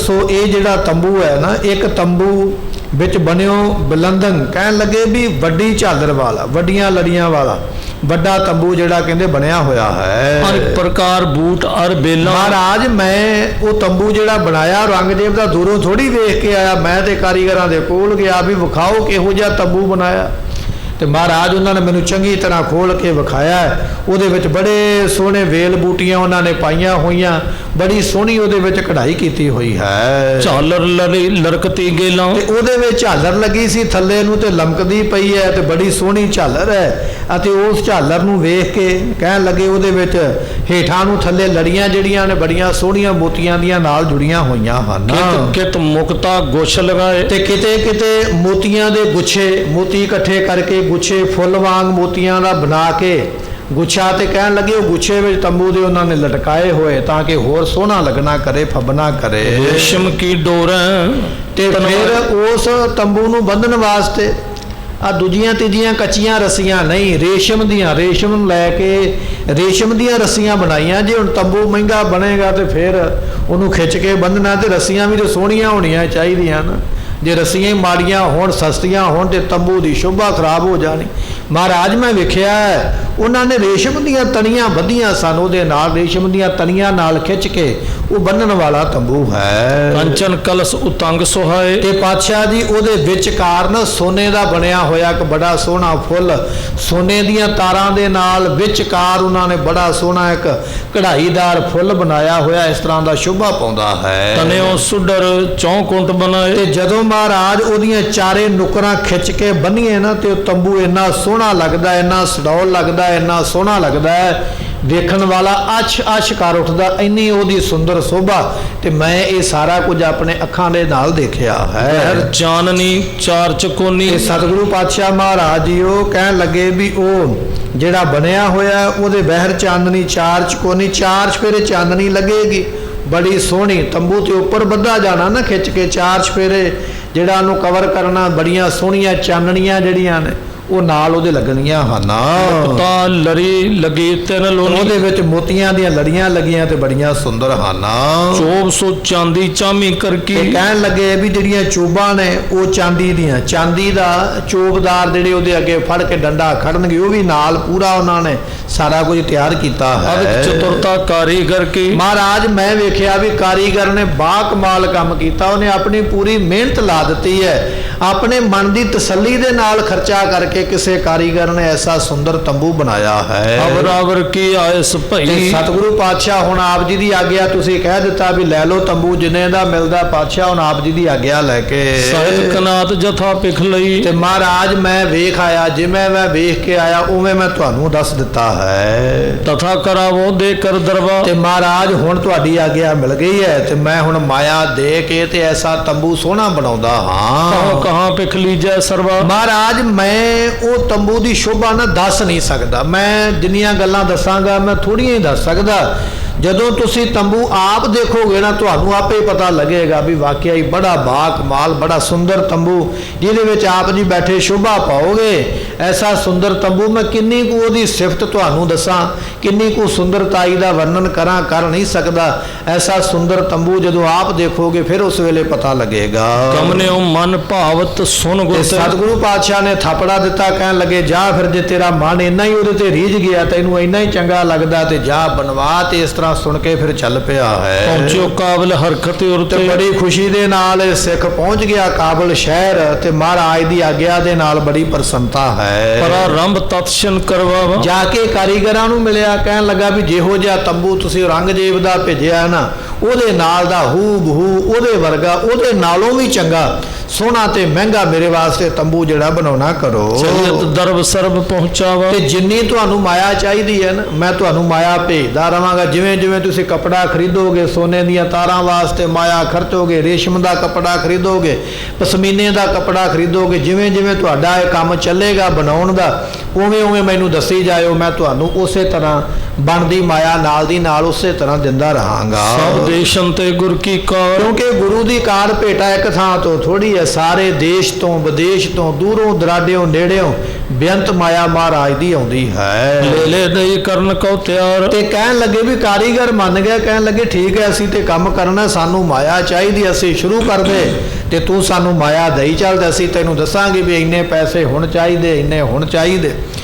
ਸੋ ਇਹ ਜਿਹੜਾ ਤੰਬੂ ਹੈ ਨਾ, ਇੱਕ ਤੰਬੂ ਵਿੱਚ ਬਣਿਓ ਬਿਲੰਦਨ, ਕਹਿਣ ਲੱਗੇ ਵੀ ਵੱਡੀ ਝਾਲਰ ਵਾਲਾ, ਵੱਡੀਆਂ ਲੜੀਆਂ ਵਾਲਾ ਵੱਡਾ ਤੰਬੂ ਜਿਹੜਾ ਕਹਿੰਦੇ ਬਣਿਆ ਹੋਇਆ ਹੈ। ਹਰ ਪ੍ਰਕਾਰ ਬੂਟ ਅਰ ਬੇਲਾ। ਮਹਾਰਾਜ ਮੈਂ ਉਹ ਤੰਬੂ ਜਿਹੜਾ ਬਣਾਇਆ ਔਰੰਗਜ਼ੇਬ ਦਾ ਦੂਰੋਂ ਥੋੜੀ ਵੇਖ ਕੇ ਆਇਆ, ਮੈਂ ਤੇ ਕਾਰੀਗਰਾਂ ਦੇ ਕੋਲ ਗਿਆ ਵੀ ਵਿਖਾਓ ਕਿਹੋ ਜਿਹਾ ਤੰਬੂ ਬਣਾਇਆ। ਤੇ ਮਹਾਰਾਜ ਉਹਨਾਂ ਨੇ ਮੈਨੂੰ ਚੰਗੀ ਤਰ੍ਹਾਂ ਖੋਲ ਕੇ ਵਿਖਾਇਆ। ਉਹਦੇ ਵਿੱਚ ਬੜੇ ਸੋਹਣੇ ਵੇਲ ਬੂਟੀਆਂ ਉਹਨਾਂ ਨੇ ਪਾਈਆਂ ਹੋਈਆਂ, ਬੜੀ ਸੋਹਣੀ ਉਹਦੇ ਵਿੱਚ ਕਢਾਈ ਕੀਤੀ ਹੋਈ ਹੈ। ਝਾਲਰ ਲੜੀ ਲੜਕਤੀ ਗੇਲਾਂ, ਤੇ ਉਹਦੇ ਵਿੱਚ ਝਾਲਰ ਲੱਗੀ ਸੀ ਥੱਲੇ ਨੂੰ ਤੇ ਲਮਕਦੀ ਪਈ ਹੈ, ਤੇ ਬੜੀ ਸੋਹਣੀ ਝਾਲਰ ਹੈ। ਅਤੇ ਉਸ ਝਾਲਰ ਨੂੰ ਵੇਖ ਕੇ ਕਹਿਣ ਲੱਗੇ ਉਹਦੇ ਵਿੱਚ ਹੇਠਾਂ ਨੂੰ ਥੱਲੇ ਲੜੀਆਂ ਜਿਹੜੀਆਂ ਨੇ ਬੜੀਆਂ ਸੋਹਣੀਆਂ ਮੋਤੀਆਂ ਦੀਆਂ ਨਾਲ ਜੁੜੀਆਂ ਹੋਈਆਂ ਹਨ। ਕਿਤ ਕਿਤ ਮੁਕਤਾ ਗੁੱਛ ਲਗਾਏ, ਤੇ ਕਿਤੇ ਕਿਤੇ ਮੋਤੀਆਂ ਦੇ ਗੁੱਛੇ, ਮੋਤੀ ਇਕੱਠੇ ਕਰਕੇ ਗੁੱਛੇ ਫੁੱਲ ਵਾਂਗ ਮੋਤੀਆਂ ਦਾ ਬਣਾ ਕੇ ਗੁੱਛਾ, ਤੇ ਕਹਿਣ ਲੱਗੇ ਉਹ ਗੁੱਛੇ ਵਿੱਚ ਤੰਬੂ ਦੇ ਉਹਨਾਂ ਨੇ ਲਟਕਾਏ ਹੋਏ ਤਾਂ ਕਿ ਹੋਰ ਸੋਹਣਾ ਲੱਗਣਾ ਕਰੇ, ਫੱਬਣਾ ਕਰੇ। ਰੇਸ਼ਮ ਕੀ ਡੋਰਾਂ, ਤੇ ਫਿਰ ਉਸ ਤੰਬੂ ਨੂੰ ਬੰਨ੍ਹਣ ਵਾਸਤੇ ਆ ਦੂਜੀਆਂ ਤੀਜੀਆਂ ਕੱਚੀਆਂ ਰੱਸੀਆਂ ਨਹੀਂ, ਰੇਸ਼ਮ ਦੀਆਂ, ਰੇਸ਼ਮ ਨੂੰ ਲੈ ਕੇ ਰੇਸ਼ਮ ਦੀਆਂ ਰੱਸੀਆਂ ਬਣਾਈਆਂ। ਜੇ ਹੁਣ ਤੰਬੂ ਮਹਿੰਗਾ ਬਣੇਗਾ ਤੇ ਫਿਰ ਉਹਨੂੰ ਖਿੱਚ ਕੇ ਬੰਨ੍ਹਣਾ, ਤੇ ਰੱਸੀਆਂ ਵੀ ਤਾਂ ਸੋਹਣੀਆਂ ਹੋਣੀਆਂ ਚਾਹੀਦੀਆਂ ਨਾ। ਜੇ ਰੱਸੀਆਂ ਹੀ ਮਾੜੀਆਂ ਹੋਣ, ਸਸਤੀਆਂ ਹੋਣ, ਤੇ ਤੰਬੂ ਦੀ ਸ਼ੋਭਾ ਖਰਾਬ ਹੋ ਜਾਣੀ। ਮਹਾਰਾਜ ਮੈਂ ਵੇਖਿਆ ਉਹਨਾਂ ਨੇ ਰੇਸ਼ਮ ਦੀਆਂ ਤਣੀਆਂ ਬੱਧੀਆਂ ਸਨ, ਉਹਦੇ ਨਾਲ ਰੇਸ਼ਮ ਦੀਆਂ ਤਣੀਆਂ ਨਾਲ ਖਿੱਚ ਕੇ ਉਹ ਬੰਨਣ ਵਾਲਾ ਤੰਬੂ ਹੈ। ਕੰਚਨ ਕਲਸ ਉਤੰਗ ਸੁਹਾਏ, ਤੇ ਪਾਤਸ਼ਾਹ ਜੀ ਉਹਦੇ ਵਿਚਕਾਰ ਨਾ ਸੋਨੇ ਦਾ ਬਣਿਆ ਹੋਇਆ ਇੱਕ ਬੜਾ ਸੋਹਣਾ ਫੁੱਲ, ਸੋਨੇ ਦੀਆਂ ਤਾਰਾਂ ਦੇ ਨਾਲ ਵਿਚਕਾਰ ਉਹਨਾਂ ਨੇ ਬੜਾ ਸੋਹਣਾ ਇੱਕ ਕਢਾਈਦਾਰ ਫੁੱਲ ਬਣਾਇਆ ਹੋਇਆ, ਇਸ ਤਰ੍ਹਾਂ ਦਾ ਸ਼ੋਭਾ ਪਾਉਂਦਾ ਹੈ। ਤਨਿਓ ਸੁਡਰ ਚੌਂਕੁੰਟ ਬਣਾਏ, ਤੇ ਜਦੋਂ ਮਹਾਰਾਜ ਉਹਦੀਆਂ ਚਾਰੇ ਨੁਕਰਾਂ ਖਿੱਚ ਕੇ ਬੰਨੀਏ ਨਾ, ਤੇ ਉਹ ਤੰਬੂ ਇੰਨਾ ਸੋਹਣਾ ਲੱਗਦਾ, ਇੰਨਾ ਸਡੌਲ ਲੱਗਦਾ, ਇੰਨਾ ਸੋਹਣਾ ਲੱਗਦਾ ਹੈ, ਵੇਖਣ ਵਾਲਾ ਅਛ ਅਛ ਕਰ ਉੱਠਦਾ, ਇੰਨੀ ਉਹਦੀ ਸੁੰਦਰ ਸੋਭਾ। ਤੇ ਮੈਂ ਇਹ ਸਾਰਾ ਕੁਝ ਆਪਣੇ ਅੱਖਾਂ ਦੇ ਨਾਲ ਦੇਖਿਆ ਹੈ। ਹਰ ਚਾਨਣੀ ਚਾਰ ਚਕੋਨੀ, ਤੇ ਸਤਿਗੁਰੂ ਪਾਤਸ਼ਾਹ ਮਹਾਰਾਜ ਜੀ ਉਹ ਕਹਿਣ ਲੱਗੇ ਵੀ ਉਹ ਜਿਹੜਾ ਬਣਿਆ ਹੋਇਆ ਉਹਦੇ ਬਹਿਰ ਚਾਨਣੀ ਚਾਰ ਚਕੋਨੀ, ਚਾਰ ਚਫੇਰੇ ਚਾਨਣੀ ਲੱਗੇਗੀ, ਬੜੀ ਸੋਹਣੀ ਤੰਬੂ ਤੇ ਉੱਪਰ ਬੱਧਾ ਜਾਣਾ ਨਾ ਖਿੱਚ ਕੇ 4 ਚੁਫੇਰੇ ਜਿਹੜਾ ਉਹਨੂੰ ਕਵਰ ਕਰਨਾ, ਬੜੀਆਂ ਸੋਹਣੀਆਂ ਚਾਨਣੀਆਂ ਜਿਹੜੀਆਂ ਨੇ ਉਹ ਨਾਲ ਉਹਦੇ ਲੱਗਣੀਆਂ ਹਨ। ਤਾਂ ਲੜੀ ਲੱਗੀ ਤਿੰਨ ਲੋਨੀ, ਉਹਦੇ ਵਿੱਚ ਮੋਤੀਆਂ ਦੀਆਂ ਲੜੀਆਂ ਲੱਗੀਆਂ ਤੇ ਬੜੀਆਂ ਸੁੰਦਰ ਹਨ। ਚੋਬ ਸੋ ਚਾਂਦੀ ਚਾਮੀ ਕਰ ਕੀ, ਤੇ ਕਹਿਣ ਲੱਗੇ ਵੀ ਜਿਹੜੀਆਂ ਚੋਬਾਂ ਨੇ ਉਹ ਚਾਂਦੀ ਦੀਆਂ, ਚਾਂਦੀ ਦਾ ਚੋਬਦਾਰ ਜਿਹੜੇ ਉਹਦੇ ਅੱਗੇ ਫੜ ਕੇ ਡੰਡਾ ਖੜਨਗੇ, ਉਹ ਵੀ ਨਾਲ ਪੂਰਾ ਉਹਨਾਂ ਨੇ ਸਾਰਾ ਕੁਝ ਤਿਆਰ ਕੀਤਾ ਹੈ। ਅਦਿਕ ਚਤੁਰਤਾ ਕਾਰੀਗਰ ਕੀ, ਮਹਾਰਾਜ ਮੈਂ ਵੇਖਿਆ ਵੀ ਕਾਰੀਗਰ ਨੇ ਬਾਕਮਾਲ ਕੰਮ ਕੀਤਾ, ਉਹਨੇ ਆਪਣੀ ਪੂਰੀ ਮਿਹਨਤ ਲਾ ਦਿੱਤੀ ਹੈ, ਆਪਣੇ ਮਨ ਦੀ ਤਸੱਲੀ ਦੇ ਨਾਲ ਖਰਚਾ ਕਰਕੇ ਕਿਸੇ ਕਾਰੀਗਰ ਨੇ ਐਸਾ ਸੁੰਦਰ ਤੰਬੂ ਬਣਾਇਆ ਹੈ। ਅਵਰਾਵਰ ਕੀ ਆਇਸ ਤੇ ਭਈ, ਸਤਿਗੁਰੂ ਪਾਤਸ਼ਾਹ ਹੁਣ ਆਪ ਜੀ ਦੀ ਆਗਿਆ ਤੁਸੀਂ ਕਹਿ ਦਿੱਤਾ ਵੀ ਲੈ ਲਓ ਤੰਬੂ ਜਿੰਨੇ ਦਾ ਮਿਲਦਾ, ਪਾਤਸ਼ਾਹ ਹੁਣ ਆਪ ਜੀ ਦੀ ਆਗਿਆ ਲੈ ਕੇ ਸਾਹਿਤ ਕਨਾਤ ਜਥਾ ਪਿਖ ਲਈ, ਤੇ ਮਹਾਰਾਜ ਮੈਂ ਵੇਖ ਆਇਆ, ਜਿਵੇਂ ਮੈਂ ਵੇਖ ਕੇ ਆਇਆ ਉਵੇਂ ਮੈਂ ਤੁਹਾਨੂੰ ਦੱਸ ਦਿੱਤਾ ਹੈ। ਤਥਾ ਕਰਾਵੋ ਦੇ ਕਰ ਦਰਵਾ, ਤੇ ਮਹਾਰਾਜ ਹੁਣ ਤੁਹਾਡੀ ਆਗਿਆ ਮਿਲ ਗਈ ਹੈ ਤੇ ਮੈਂ ਹੁਣ ਮਾਇਆ ਦੇ ਕੇ ਤੇ ਐਸਾ ਤੰਬੂ ਸੋਹਣਾ ਬਣਾਉਂਦਾ ਹਾਂ। ਕਹਾਂ ਪਿਖ ਲੀਜੈ ਸਰਵਾ, ਮਹਾਰਾਜ ਮੈਂ ਉਹ ਤੰਬੂ ਦੀ ਸ਼ੋਭਾ ਨਾ ਦੱਸ ਨਹੀਂ ਸਕਦਾ, ਮੈਂ ਜਿੰਨੀਆਂ ਗੱਲਾਂ ਦੱਸਾਂਗਾ ਮੈਂ ਥੋੜੀਆਂ ਹੀ ਦੱਸ ਸਕਦਾ। ਜਦੋਂ ਤੁਸੀਂ ਤੰਬੂ ਆਪ ਦੇਖੋਗੇ ਨਾ ਤੁਹਾਨੂੰ ਆਪੇ ਹੀ ਪਤਾ ਲੱਗੇਗਾ ਵੀ ਵਾਕਿਆ ਹੀ ਬੜਾ ਬਾਕਮਾਲ, ਬੜਾ ਸੁੰਦਰ ਤੰਬੂ, ਜਿਹਦੇ ਵਿੱਚ ਆਪ ਜੀ ਬੈਠੇ ਸ਼ੋਭਾ ਪਾਓਗੇ। ਐਸਾ ਸੁੰਦਰ ਤੰਬੂ ਮੈਂ ਕਿੰਨੀ ਕੁ ਉਹਦੀ ਸਿਫਤ ਤੁਹਾਨੂੰ ਦੱਸਾਂ, ਕਿੰਨੀ ਕੁ ਸੁੰਦਰਤਾਈ ਦਾ ਵਰਣਨ ਕਰਾਂ, ਕਰ ਨਹੀਂ ਸਕਦਾ। ਐਸਾ ਸੁੰਦਰ ਤੰਬੂ ਜਦੋਂ ਆਪ ਦੇਖੋਗੇ ਫਿਰ ਉਸ ਵੇਲੇ ਪਤਾ ਲੱਗੇਗਾ। ਕਮਨਿਓ ਮਨ ਭਾਵਤ ਸੁਨ ਗੁਰ, ਸਤਿਗੁਰੂ ਪਾਤਸ਼ਾਹ ਨੇ ਥਾਪੜਾ ਦਿੱਤਾ, ਕਹਿਣ ਲੱਗੇ ਜਾ ਫਿਰ, ਜੇ ਤੇਰਾ ਮਨ ਇੰਨਾ ਹੀ ਉਹਦੇ ਤੇ ਰੀਝ ਗਿਆ, ਤੈਨੂੰ ਇੰਨਾ ਹੀ ਚੰਗਾ ਲੱਗਦਾ ਤੇ ਜਾ ਬਣਵਾ। ਤੇ ਇਸ ਤਰ੍ਹਾਂ ਸੁਣ ਕੇ ਫਿਰ ਚੱਲ ਪਿਆ ਹੈ। ਪਹੁੰਚਿਓ ਕਾਬਲ ਹਰਕਤ ਉਰਤੇ, ਤੇ ਬੜੀ ਖੁਸ਼ੀ ਦੇ ਨਾਲ ਇਹ ਸਿੱਖ ਪਹੁੰਚ ਗਿਆ ਕਾਬਲ ਸ਼ਹਿਰ, ਤੇ ਮਹਾਰਾਜ ਦੀ ਆਗਿਆ ਦੇ ਨਾਲ ਬੜੀ ਪ੍ਰਸੰਨਤਾ ਹੈ। ਪ੍ਰਾਰੰਭ ਤਤਸ਼ਨ ਕਰਵਾਵਾ, ਜਾ ਕੇ ਕਾਰੀਗਰਾਂ ਨੂੰ ਮਿਲਿਆ, ਕਹਿਣ ਲੱਗਾ ਵੀ ਜਿਹੋ ਜਿਹਾ ਤੰਬੂ ਤੁਸੀਂ ਔਰੰਗਜ਼ੇਬ ਦਾ ਭੇਜਿਆ ਨਾ, ਉਹਦੇ ਨਾਲ ਦਾ ਹੂ ਬਹੂ ਉਹਦੇ ਵਰਗਾ, ਉਹਦੇ ਨਾਲੋਂ ਵੀ ਚੰਗਾ ਸੋਹਣਾ ਤੇ ਮਹਿੰਗਾ ਮੇਰੇ ਵਾਸਤੇ ਤੰਬੂ ਜਿਹੜਾ ਬਣਾਉਣਾ ਕਰੋ। ਚਲਿਤ ਦਰਬ ਸਰਬ ਪਹੁੰਚਾਵਾ, ਤੇ ਜਿੰਨੀ ਤੁਹਾਨੂੰ ਮਾਇਆ ਚਾਹੀਦੀ ਹੈ ਨਾ, ਮੈਂ ਤੁਹਾਨੂੰ ਮਾਇਆ ਭੇਜਦਾ ਰਵਾਂਗਾ। ਜਿਵੇਂ ਜਿਵੇਂ ਤੁਸੀਂ ਕੱਪੜਾ ਖਰੀਦੋਗੇ, ਸੋਨੇ ਦੀਆਂ ਤਾਰਾਂ ਵਾਸਤੇ ਮਾਇਆ ਖਰਚੋਗੇ, ਰੇਸ਼ਮ ਦਾ ਕੱਪੜਾ ਖਰੀਦੋਗੇ, ਪਸ਼ਮੀਨੇ ਦਾ ਕੱਪੜਾ ਖਰੀਦੋਗੇ, ਜਿਵੇਂ ਜਿਵੇਂ ਤੁਹਾਡਾ ਇਹ ਕੰਮ ਚੱਲੇਗਾ ਬਣਾਉਣ ਦਾ, ਉਵੇਂ ਉਵੇਂ ਮੈਨੂੰ ਦੱਸੀ ਜਾਇਓ, ਮੈਂ ਤੁਹਾਨੂੰ ਉਸੇ ਤਰ੍ਹਾਂ ਬਣਦੀ ਮਾਇਆ ਨਾਲ ਦੀ ਨਾਲ ਉਸੇ ਤਰ੍ਹਾਂ ਦਿੰਦਾ ਰਹਾਂਗਾ। ਸਭ ਦੇਸ਼ਨ ਤੇ ਗੁਰ ਕੀ ਕਾਰ, ਕਿਉਂਕਿ ਗੁਰੂ ਦੀ ਕਾਰ ਭੇਟਾ ਇੱਕ ਥਾਂ ਤੋਂ ਥੋੜੀ ਹੈ, ਸਾਰੇ ਦੇਸ਼ ਤੋਂ ਵਿਦੇਸ਼ ਤੋਂ ਦੂਰੋਂ ਦਰਾਡਿਓਂ ਨੇੜਿਓਂ ਬੇਅੰਤ ਮਾਇਆ ਮਹਾਰਾਜ ਦੀ ਆਉਂਦੀ ਹੈ। ਲੈ ਲੈ ਦਈ ਕਰਨ ਕੋ ਤਿਆਰ, ਤੇ ਕਹਿਣ ਲੱਗੇ ਵੀ ਕਾਰੀਗਰ ਮੰਨ ਗਿਆ, ਕਹਿਣ ਲੱਗੇ ਠੀਕ ਹੈ ਅਸੀਂ ਤੇ ਕੰਮ ਕਰਨਾ, ਸਾਨੂੰ ਮਾਇਆ ਚਾਹੀਦੀ, ਅਸੀਂ ਸ਼ੁਰੂ ਕਰਦੇ ਤੇ ਤੂੰ ਸਾਨੂੰ ਮਾਇਆ ਦੇਈ ਚੱਲਦਾ, ਅਸੀਂ ਤੈਨੂੰ ਦੱਸਾਂਗੇ ਵੀ ਇੰਨੇ ਪੈਸੇ ਹੁਣ ਚਾਹੀਦੇ, ਇੰਨੇ ਹੁਣ ਚਾਹੀਦੇ।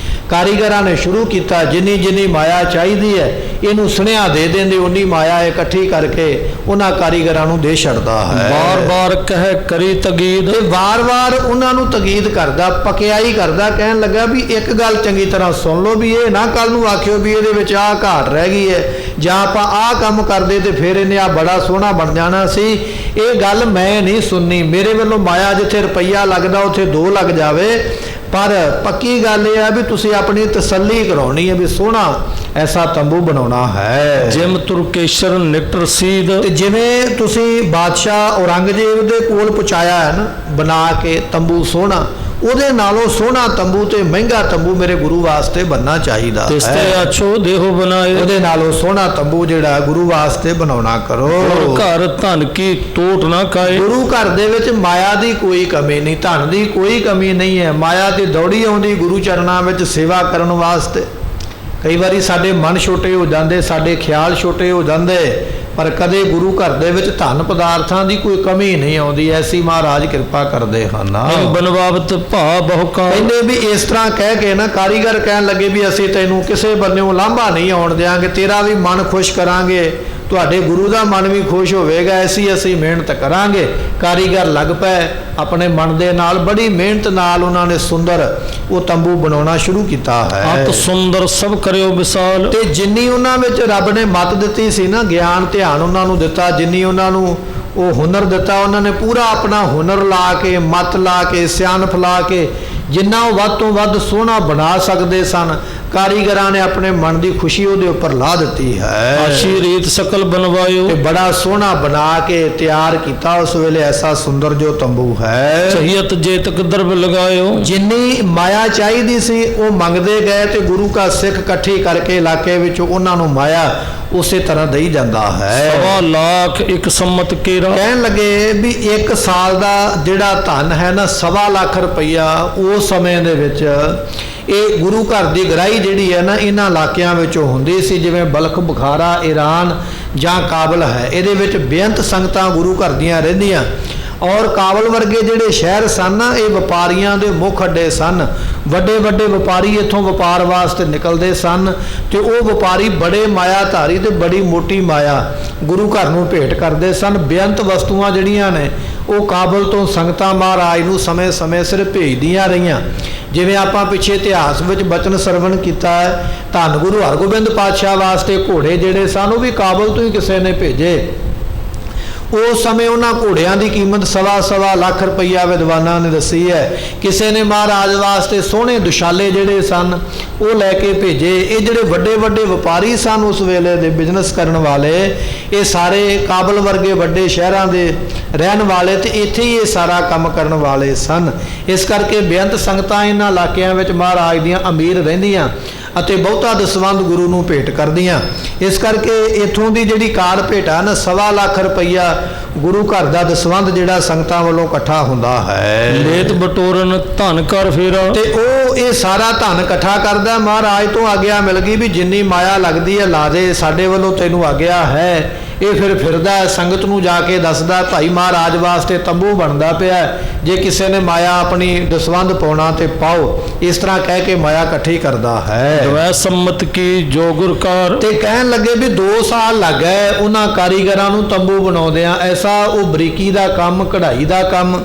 ਕਾਰੀਗਰਾਂ ਨੇ ਸ਼ੁਰੂ ਕੀਤਾ, ਜਿੰਨੀ ਜਿੰਨੀ ਮਾਇਆ ਚਾਹੀਦੀ ਹੈ ਇਹਨੂੰ ਸੁਨੇਹਾ ਦੇ ਦਿੰਦੇ, ਉਨੀ ਮਾਇਆ ਇਕੱਠੀ ਕਰਕੇ ਉਹਨਾਂ ਕਾਰੀਗਰਾਂ ਨੂੰ ਦੇ ਛੱਡਦਾ ਹੈ। ਬਾਰ ਬਾਰ ਕਹਿ ਕਰੀ ਤਗੀਦ, ਤੇ ਵਾਰ-ਵਾਰ ਉਹਨਾਂ ਨੂੰ ਤਗੀਦ ਕਰਦਾ, ਪਕਿਆਈ ਕਰਦਾ, ਕਹਿਣ ਲੱਗਾ ਵੀ ਇੱਕ ਗੱਲ ਚੰਗੀ ਤਰ੍ਹਾਂ ਸੁਣ ਲਓ ਵੀ ਇਹ ਨਾ ਕੱਲ ਨੂੰ ਆਖਿਓ ਵੀ ਇਹਦੇ ਵਿੱਚ ਆਹ ਘਾਟ ਰਹਿ ਗਈ ਹੈ, ਜਾਂ ਆਪਾਂ ਆਹ ਕੰਮ ਕਰਦੇ ਤੇ ਫਿਰ ਇਹਨੇ ਆ ਬੜਾ ਸੋਹਣਾ ਬਣ ਜਾਣਾ ਸੀ। ਇਹ ਗੱਲ ਮੈਂ ਨਹੀਂ ਸੁਣਨੀ, ਮੇਰੇ ਵੱਲੋਂ ਮਾਇਆ ਜਿੱਥੇ ਰੁਪਈਆ ਲੱਗਦਾ ਉੱਥੇ 2 ਲੱਗ ਜਾਵੇ, ਪਰ ਪੱਕੀ ਗੱਲ ਇਹ ਹੈ ਵੀ ਤੁਸੀਂ ਆਪਣੀ ਤਸੱਲੀ ਕਰਾਉਣੀ ਹੈ ਵੀ ਸੋਹਣਾ ਐਸਾ ਤੰਬੂ ਬਣਾਉਣਾ ਹੈ। ਜਿਮ ਤੁਰਕੇਸ਼ਰ ਨਿਕਟ ਰਸੀਦ, ਤੇ ਜਿਵੇਂ ਤੁਸੀਂ ਬਾਦਸ਼ਾਹ ਔਰੰਗਜ਼ੇਬ ਦੇ ਕੋਲ ਪਹੁੰਚਾਇਆ ਹੈ ਨਾ ਬਣਾ ਕੇ ਤੰਬੂ ਸੋਹਣਾ, ਉਹਦੇ ਨਾਲੋਂ ਸੋਹਣਾ ਤੰਬੂ ਤੇ ਮਹਿੰਗਾ ਤੰਬੂ ਮੇਰੇ ਗੁਰੂ ਵਾਸਤੇ ਬਣਨਾ ਚਾਹੀਦਾ ਤਿਸ ਤੇ ਹੈ। ਅਛੋ ਦੇਹੋ ਬਣਾਏ, ਉਹਦੇ ਨਾਲੋਂ ਸੋਹਣਾ ਤੰਬੂ ਜਿਹੜਾ ਗੁਰੂ ਵਾਸਤੇ ਬਣਾਉਣਾ ਕਰੋ। ਘਰ ਧਨ ਕੀ ਟੋਟ ਨਾ ਖਾਏ, ਗੁਰੂ ਘਰ ਦੇ ਵਿੱਚ ਮਾਇਆ ਦੀ ਕੋਈ ਕਮੀ ਨਹੀਂ, ਧਨ ਦੀ ਕੋਈ ਕਮੀ ਨਹੀਂ ਹੈ। ਮਾਇਆ ਤੇ ਦੌੜੀ ਆਉਂਦੀ ਗੁਰੂ ਚਰਨਾਂ ਵਿੱਚ ਸੇਵਾ ਕਰਨ ਵਾਸਤੇ। ਕਈ ਵਾਰੀ ਸਾਡੇ ਮਨ ਛੋਟੇ ਹੋ ਜਾਂਦੇ, ਸਾਡੇ ਖਿਆਲ ਛੋਟੇ ਹੋ ਜਾਂਦੇ, ਪਰ ਕਦੇ ਗੁਰੂ ਘਰ ਦੇ ਵਿੱਚ ਧਨ ਪਦਾਰਥਾਂ ਦੀ ਕੋਈ ਕਮੀ ਨਹੀਂ ਆਉਂਦੀ। ਐਸੀ ਮਹਾਰਾਜ ਕਿਰਪਾ ਕਰਦੇ ਹਨ। ਬਨਵਾਵਤ ਭਾ ਬਹੁਕਾ, ਕਹਿੰਦੇ ਵੀ ਇਸ ਤਰ੍ਹਾਂ ਕਹਿ ਕੇ ਨਾ ਕਾਰੀਗਰ ਕਹਿਣ ਲੱਗੇ ਵੀ ਅਸੀਂ ਤੈਨੂੰ ਕਿਸੇ ਬੰਨਿਓਂ ਲਾਂਭਾ ਨਹੀਂ ਆਉਣ ਦਿਆਂਗੇ, ਤੇਰਾ ਵੀ ਮਨ ਖੁਸ਼ ਕਰਾਂਗੇ, ਤੁਹਾਡੇ ਗੁਰੂ ਦਾ ਮਨ ਵੀ ਖੁਸ਼ ਹੋਵੇਗਾ, ਐਸੀ ਅਸੀਂ ਮਿਹਨਤ ਕਰਾਂਗੇ। ਕਾਰੀਗਰ ਲੱਗ ਪਏ ਆਪਣੇ ਮਨ ਦੇ ਨਾਲ, ਬੜੀ ਮਿਹਨਤ ਨਾਲ ਉਹਨਾਂ ਨੇ ਸੁੰਦਰ ਉਹ ਤੰਬੂ ਬਣਾਉਣਾ ਸ਼ੁਰੂ ਕੀਤਾ ਹੈ। ਅਤ ਸੁੰਦਰ ਸਭ ਕਰਿਓ ਵਿਸਾਲ, ਤੇ ਜਿੰਨੀ ਉਹਨਾਂ ਵਿੱਚ ਰੱਬ ਨੇ ਮੱਤ ਦਿੱਤੀ ਸੀ ਨਾ, ਗਿਆਨ ਧਿਆਨ ਉਹਨਾਂ ਨੂੰ ਦਿੱਤਾ, ਜਿੰਨੀ ਉਹਨਾਂ ਨੂੰ ਉਹ ਹੁਨਰ ਦਿੱਤਾ, ਉਹਨਾਂ ਨੇ ਪੂਰਾ ਆਪਣਾ ਹੁਨਰ ਲਾ ਕੇ, ਮੱਤ ਲਾ ਕੇ, ਸਿਆਣਪ ਲਾ ਕੇ ਜਿੰਨਾ ਉਹ ਵੱਧ ਤੋਂ ਵੱਧ ਸੋਹਣਾ ਬਣਾ ਸਕਦੇ ਸਨ, ਕਾਰੀਗਰਾਂ ਨੇ ਆਪਣੇ ਮਨ ਦੀ ਖੁਸ਼ੀ ਉਹਦੇ ਉੱਪਰ ਲਾ ਦਿੱਤੀ ਹੈ। ਆਸ਼ੀ ਰੀਤ ਸਕਲ ਬਣਵਾਇਓ, ਤੇ ਬੜਾ ਸੋਹਣਾ ਬਣਾ ਕੇ ਤਿਆਰ ਕੀਤਾ ਉਸ ਵੇਲੇ ਐਸਾ ਸੁੰਦਰ ਜੋ ਤੰਬੂ ਹੈ। ਚਹੀਤ ਜੇਤਕ ਦਰਬ ਲਗਾਇਓ, ਜਿੰਨੀ ਮਾਇਆ ਚਾਹੀਦੀ ਸੀ ਉਹ ਮੰਗਦੇ ਗਏ ਤੇ ਗੁਰੂ ਕਾ ਸਿੱਖ ਇਕੱਠੀ ਕਰਕੇ ਇਲਾਕੇ ਵਿੱਚ ਉਹਨਾਂ ਨੂੰ ਮਾਇਆ ਉਸੇ ਤਰ੍ਹਾਂ ਦਈ ਜਾਂਦਾ ਹੈ। 1.25 ਲੱਖ ਇੱਕ ਸੰਮਤ ਕੇਰਾ, ਕਹਿਣ ਲੱਗੇ ਵੀ 1 ਸਾਲ ਦਾ ਜਿਹੜਾ ਧਨ ਹੈ ਨਾ 1.25 ਲੱਖ ਰੁਪਈਆ ਉਸ ਸਮੇਂ ਦੇ ਵਿੱਚ ਇਹ ਗੁਰੂ ਘਰ ਦੀ ਗ੍ਰਾਹੀ ਜਿਹੜੀ ਹੈ ਨਾ ਇਹਨਾਂ ਇਲਾਕਿਆਂ ਵਿੱਚੋਂ ਹੁੰਦੀ ਸੀ, ਜਿਵੇਂ ਬਲਖ, ਬੁਖਾਰਾ, ਈਰਾਨ ਜਾਂ ਕਾਬਲ ਹੈ। ਇਹਦੇ ਵਿੱਚ ਬੇਅੰਤ ਸੰਗਤਾਂ ਗੁਰੂ ਘਰ ਦੀਆਂ ਰਹਿੰਦੀਆਂ ਔਰ ਕਾਬਲ ਵਰਗੇ ਜਿਹੜੇ ਸ਼ਹਿਰ ਸਨ ਨਾ ਇਹ ਵਪਾਰੀਆਂ ਦੇ ਮੁੱਖ ਅੱਡੇ ਸਨ। ਵੱਡੇ ਵੱਡੇ ਵਪਾਰੀ ਇੱਥੋਂ ਵਪਾਰ ਵਾਸਤੇ ਨਿਕਲਦੇ ਸਨ ਤੇ ਉਹ ਵਪਾਰੀ ਬੜੇ ਮਾਇਆਧਾਰੀ ਤੇ ਬੜੀ ਮੋਟੀ ਮਾਇਆ ਗੁਰੂ ਘਰ ਨੂੰ ਭੇਟ ਕਰਦੇ ਸਨ। ਬੇਅੰਤ ਵਸਤੂਆਂ ਜਿਹੜੀਆਂ ਨੇ ਉਹ ਕਾਬਲ ਤੋਂ ਸੰਗਤਾਂ ਮਹਾਰਾਜ ਨੂੰ ਸਮੇਂ-ਸਮੇਂ ਸਿਰ ਭੇਜਦੀਆਂ ਰਹੀਆਂ। ਜਿਵੇਂ ਆਪਾਂ ਪਿੱਛੇ ਇਤਿਹਾਸ ਵਿੱਚ ਬਚਨ ਸਰਵਣ ਕੀਤਾ ਹੈ, ਧੰਨ ਗੁਰੂ ਹਰਗੋਬਿੰਦ ਪਾਤਸ਼ਾਹ ਵਾਸਤੇ ਘੋੜੇ ਜਿਹੜੇ ਸਨ ਉਹ ਵੀ ਕਾਬਲ ਤੋਂ ਹੀ ਕਿਸੇ ਨੇ ਭੇਜੇ। ਉਸ ਸਮੇਂ ਉਹਨਾਂ ਘੋੜਿਆਂ ਦੀ ਕੀਮਤ 1.25 ਲੱਖ ਰੁਪਈਆ ਵਿਦਵਾਨਾਂ ਨੇ ਦੱਸੀ ਹੈ। ਕਿਸੇ ਨੇ ਮਹਾਰਾਜ ਵਾਸਤੇ ਸੋਹਣੇ ਦੁਸ਼ਾਲੇ ਜਿਹੜੇ ਸਨ ਉਹ ਲੈ ਕੇ ਭੇਜੇ। ਇਹ ਜਿਹੜੇ ਵੱਡੇ ਵੱਡੇ ਵਪਾਰੀ ਸਨ ਉਸ ਵੇਲੇ ਦੇ ਬਿਜ਼ਨਸ ਕਰਨ ਵਾਲੇ, ਇਹ ਸਾਰੇ ਕਾਬਲ ਵਰਗੇ ਵੱਡੇ ਸ਼ਹਿਰਾਂ ਦੇ ਰਹਿਣ ਵਾਲੇ ਤੇ ਇੱਥੇ ਹੀ ਇਹ ਸਾਰਾ ਕੰਮ ਕਰਨ ਵਾਲੇ ਸਨ। ਇਸ ਕਰਕੇ ਬੇਅੰਤ ਸੰਗਤਾਂ ਇਹਨਾਂ ਇਲਾਕਿਆਂ ਵਿੱਚ ਮਹਾਰਾਜ ਦੀਆਂ ਅਮੀਰ ਰਹਿੰਦੀਆਂ ਅਤੇ ਬਹੁਤਾ ਦਸਵੰਧ ਗੁਰੂ ਨੂੰ ਭੇਟ ਕਰਦੀਆਂ। ਇਸ ਕਰਕੇ ਇਥੋਂ ਦੀ ਜਿਹੜੀ ਕਾਰ ਭੇਟਾ ਨਾ 1.25 ਲੱਖ ਰੁਪਈਆ ਗੁਰੂ ਘਰ ਦਾ ਦਸਵੰਧ ਜਿਹੜਾ ਸੰਗਤਾਂ ਵੱਲੋਂ ਇਕੱਠਾ ਹੁੰਦਾ ਹੈ। ਲੇਤ ਬਟੋਰਨ ਧਨ ਕਰ ਫੇਰਾ, ਤੇ ਉਹ ਇਹ ਸਾਰਾ ਧਨ ਇਕੱਠਾ ਕਰਦਾ। ਮਹਾਰਾਜ ਤੋਂ ਆਗਿਆ ਮਿਲ ਗਈ ਵੀ ਜਿੰਨੀ ਮਾਇਆ ਲੱਗਦੀ ਹੈ ਲਾ ਦੇ, ਸਾਡੇ ਵੱਲੋਂ ਤੈਨੂੰ ਆਗਿਆ ਹੈ। ਇਹ ਫਿਰ ਫਿਰਦਾ ਸੰਗਤ ਨੂੰ ਜਾ ਕੇ ਦੱਸਦਾ, ਭਾਈ ਮਹਾਰਾਜ ਵਾਸਤੇ ਤੰਬੂ ਬਣਦਾ ਪਿਆ, ਜੇ ਕਿਸੇ ਨੇ ਮਾਇਆ ਆਪਣੀ ਦਸਵੰਧ ਪਾਉਣਾ ਤੇ ਪਾਓ। ਇਸ ਤਰ੍ਹਾਂ ਕਹਿ ਕੇ ਮਾਇਆ ਇਕੱਠੀ ਕਰਦਾ ਹੈ। ਦਵੈ ਸੰਮਤ ਕੀ ਜੋ ਗੁਰਕਾਰ, ਤੇ ਕਹਿਣ ਲੱਗੇ ਵੀ 2 ਸਾਲ ਲੱਗ ਗਏ ਉਹਨਾਂ ਕਾਰੀਗਰਾਂ ਨੂੰ ਤੰਬੂ ਬਣਾਉਂਦਿਆਂ। ਐਸਾ ਉਹ ਬਰੀਕੀ ਦਾ ਕੰਮ, ਕਢਾਈ ਦਾ ਕੰਮ,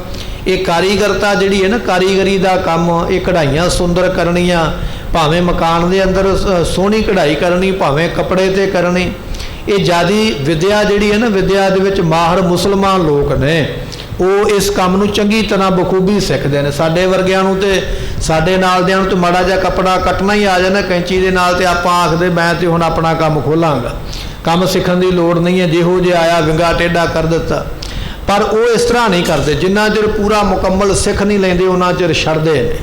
ਇਹ ਕਾਰੀਗਰਤਾ ਜਿਹੜੀ ਹੈ ਨਾ ਕਾਰੀਗਰੀ ਦਾ ਕੰਮ, ਇਹ ਕਢਾਈਆਂ ਸੁੰਦਰ ਕਰਨੀਆਂ, ਭਾਵੇਂ ਮਕਾਨ ਦੇ ਅੰਦਰ ਸੋਹਣੀ ਕਢਾਈ ਕਰਨੀ, ਭਾਵੇਂ ਕੱਪੜੇ ਤੇ ਕਰਨੀ, ਇਹ ਜਿਆਦੀ ਵਿਦਿਆ ਜਿਹੜੀ ਹੈ ਨਾ ਵਿਦਿਆ ਦੇ ਵਿੱਚ ਮਾਹਰ ਮੁਸਲਮਾਨ ਲੋਕ ਨੇ, ਉਹ ਇਸ ਕੰਮ ਨੂੰ ਚੰਗੀ ਤਰ੍ਹਾਂ ਬਖੂਬੀ ਸਿੱਖਦੇ ਨੇ। ਸਾਡੇ ਵਰਗਿਆਂ ਨੂੰ ਤੇ ਸਾਡੇ ਨਾਲ ਦਿਆਂ ਨੂੰ ਤੇ ਮਾੜਾ ਜਿਹਾ ਕੱਪੜਾ ਕੱਟਣਾ ਹੀ ਆ ਜਾਂਦਾ ਕੈਂਚੀ ਦੇ ਨਾਲ ਤੇ ਆਪਾਂ ਆਖਦੇ ਮੈਂ ਤੇ ਹੁਣ ਆਪਣਾ ਕੰਮ ਖੋਲਾਂਗਾ। ਕੰਮ ਸਿੱਖਣ ਦੀ ਲੋੜ ਨਹੀਂ ਹੈ, ਜਿਹੋ ਜਿਹਾ ਆਇਆ ਵਿੰਗਾ ਟੇਢਾ ਕਰ ਦਿੱਤਾ। ਪਰ ਉਹ ਇਸ ਤਰ੍ਹਾਂ ਨਹੀਂ ਕਰਦੇ, ਜਿੰਨਾ ਚਿਰ ਪੂਰਾ ਮੁਕੰਮਲ ਸਿੱਖ ਨਹੀਂ ਲੈਂਦੇ ਉਹਨਾਂ ਚਿਰ ਛੱਡਦੇ ਨੇ।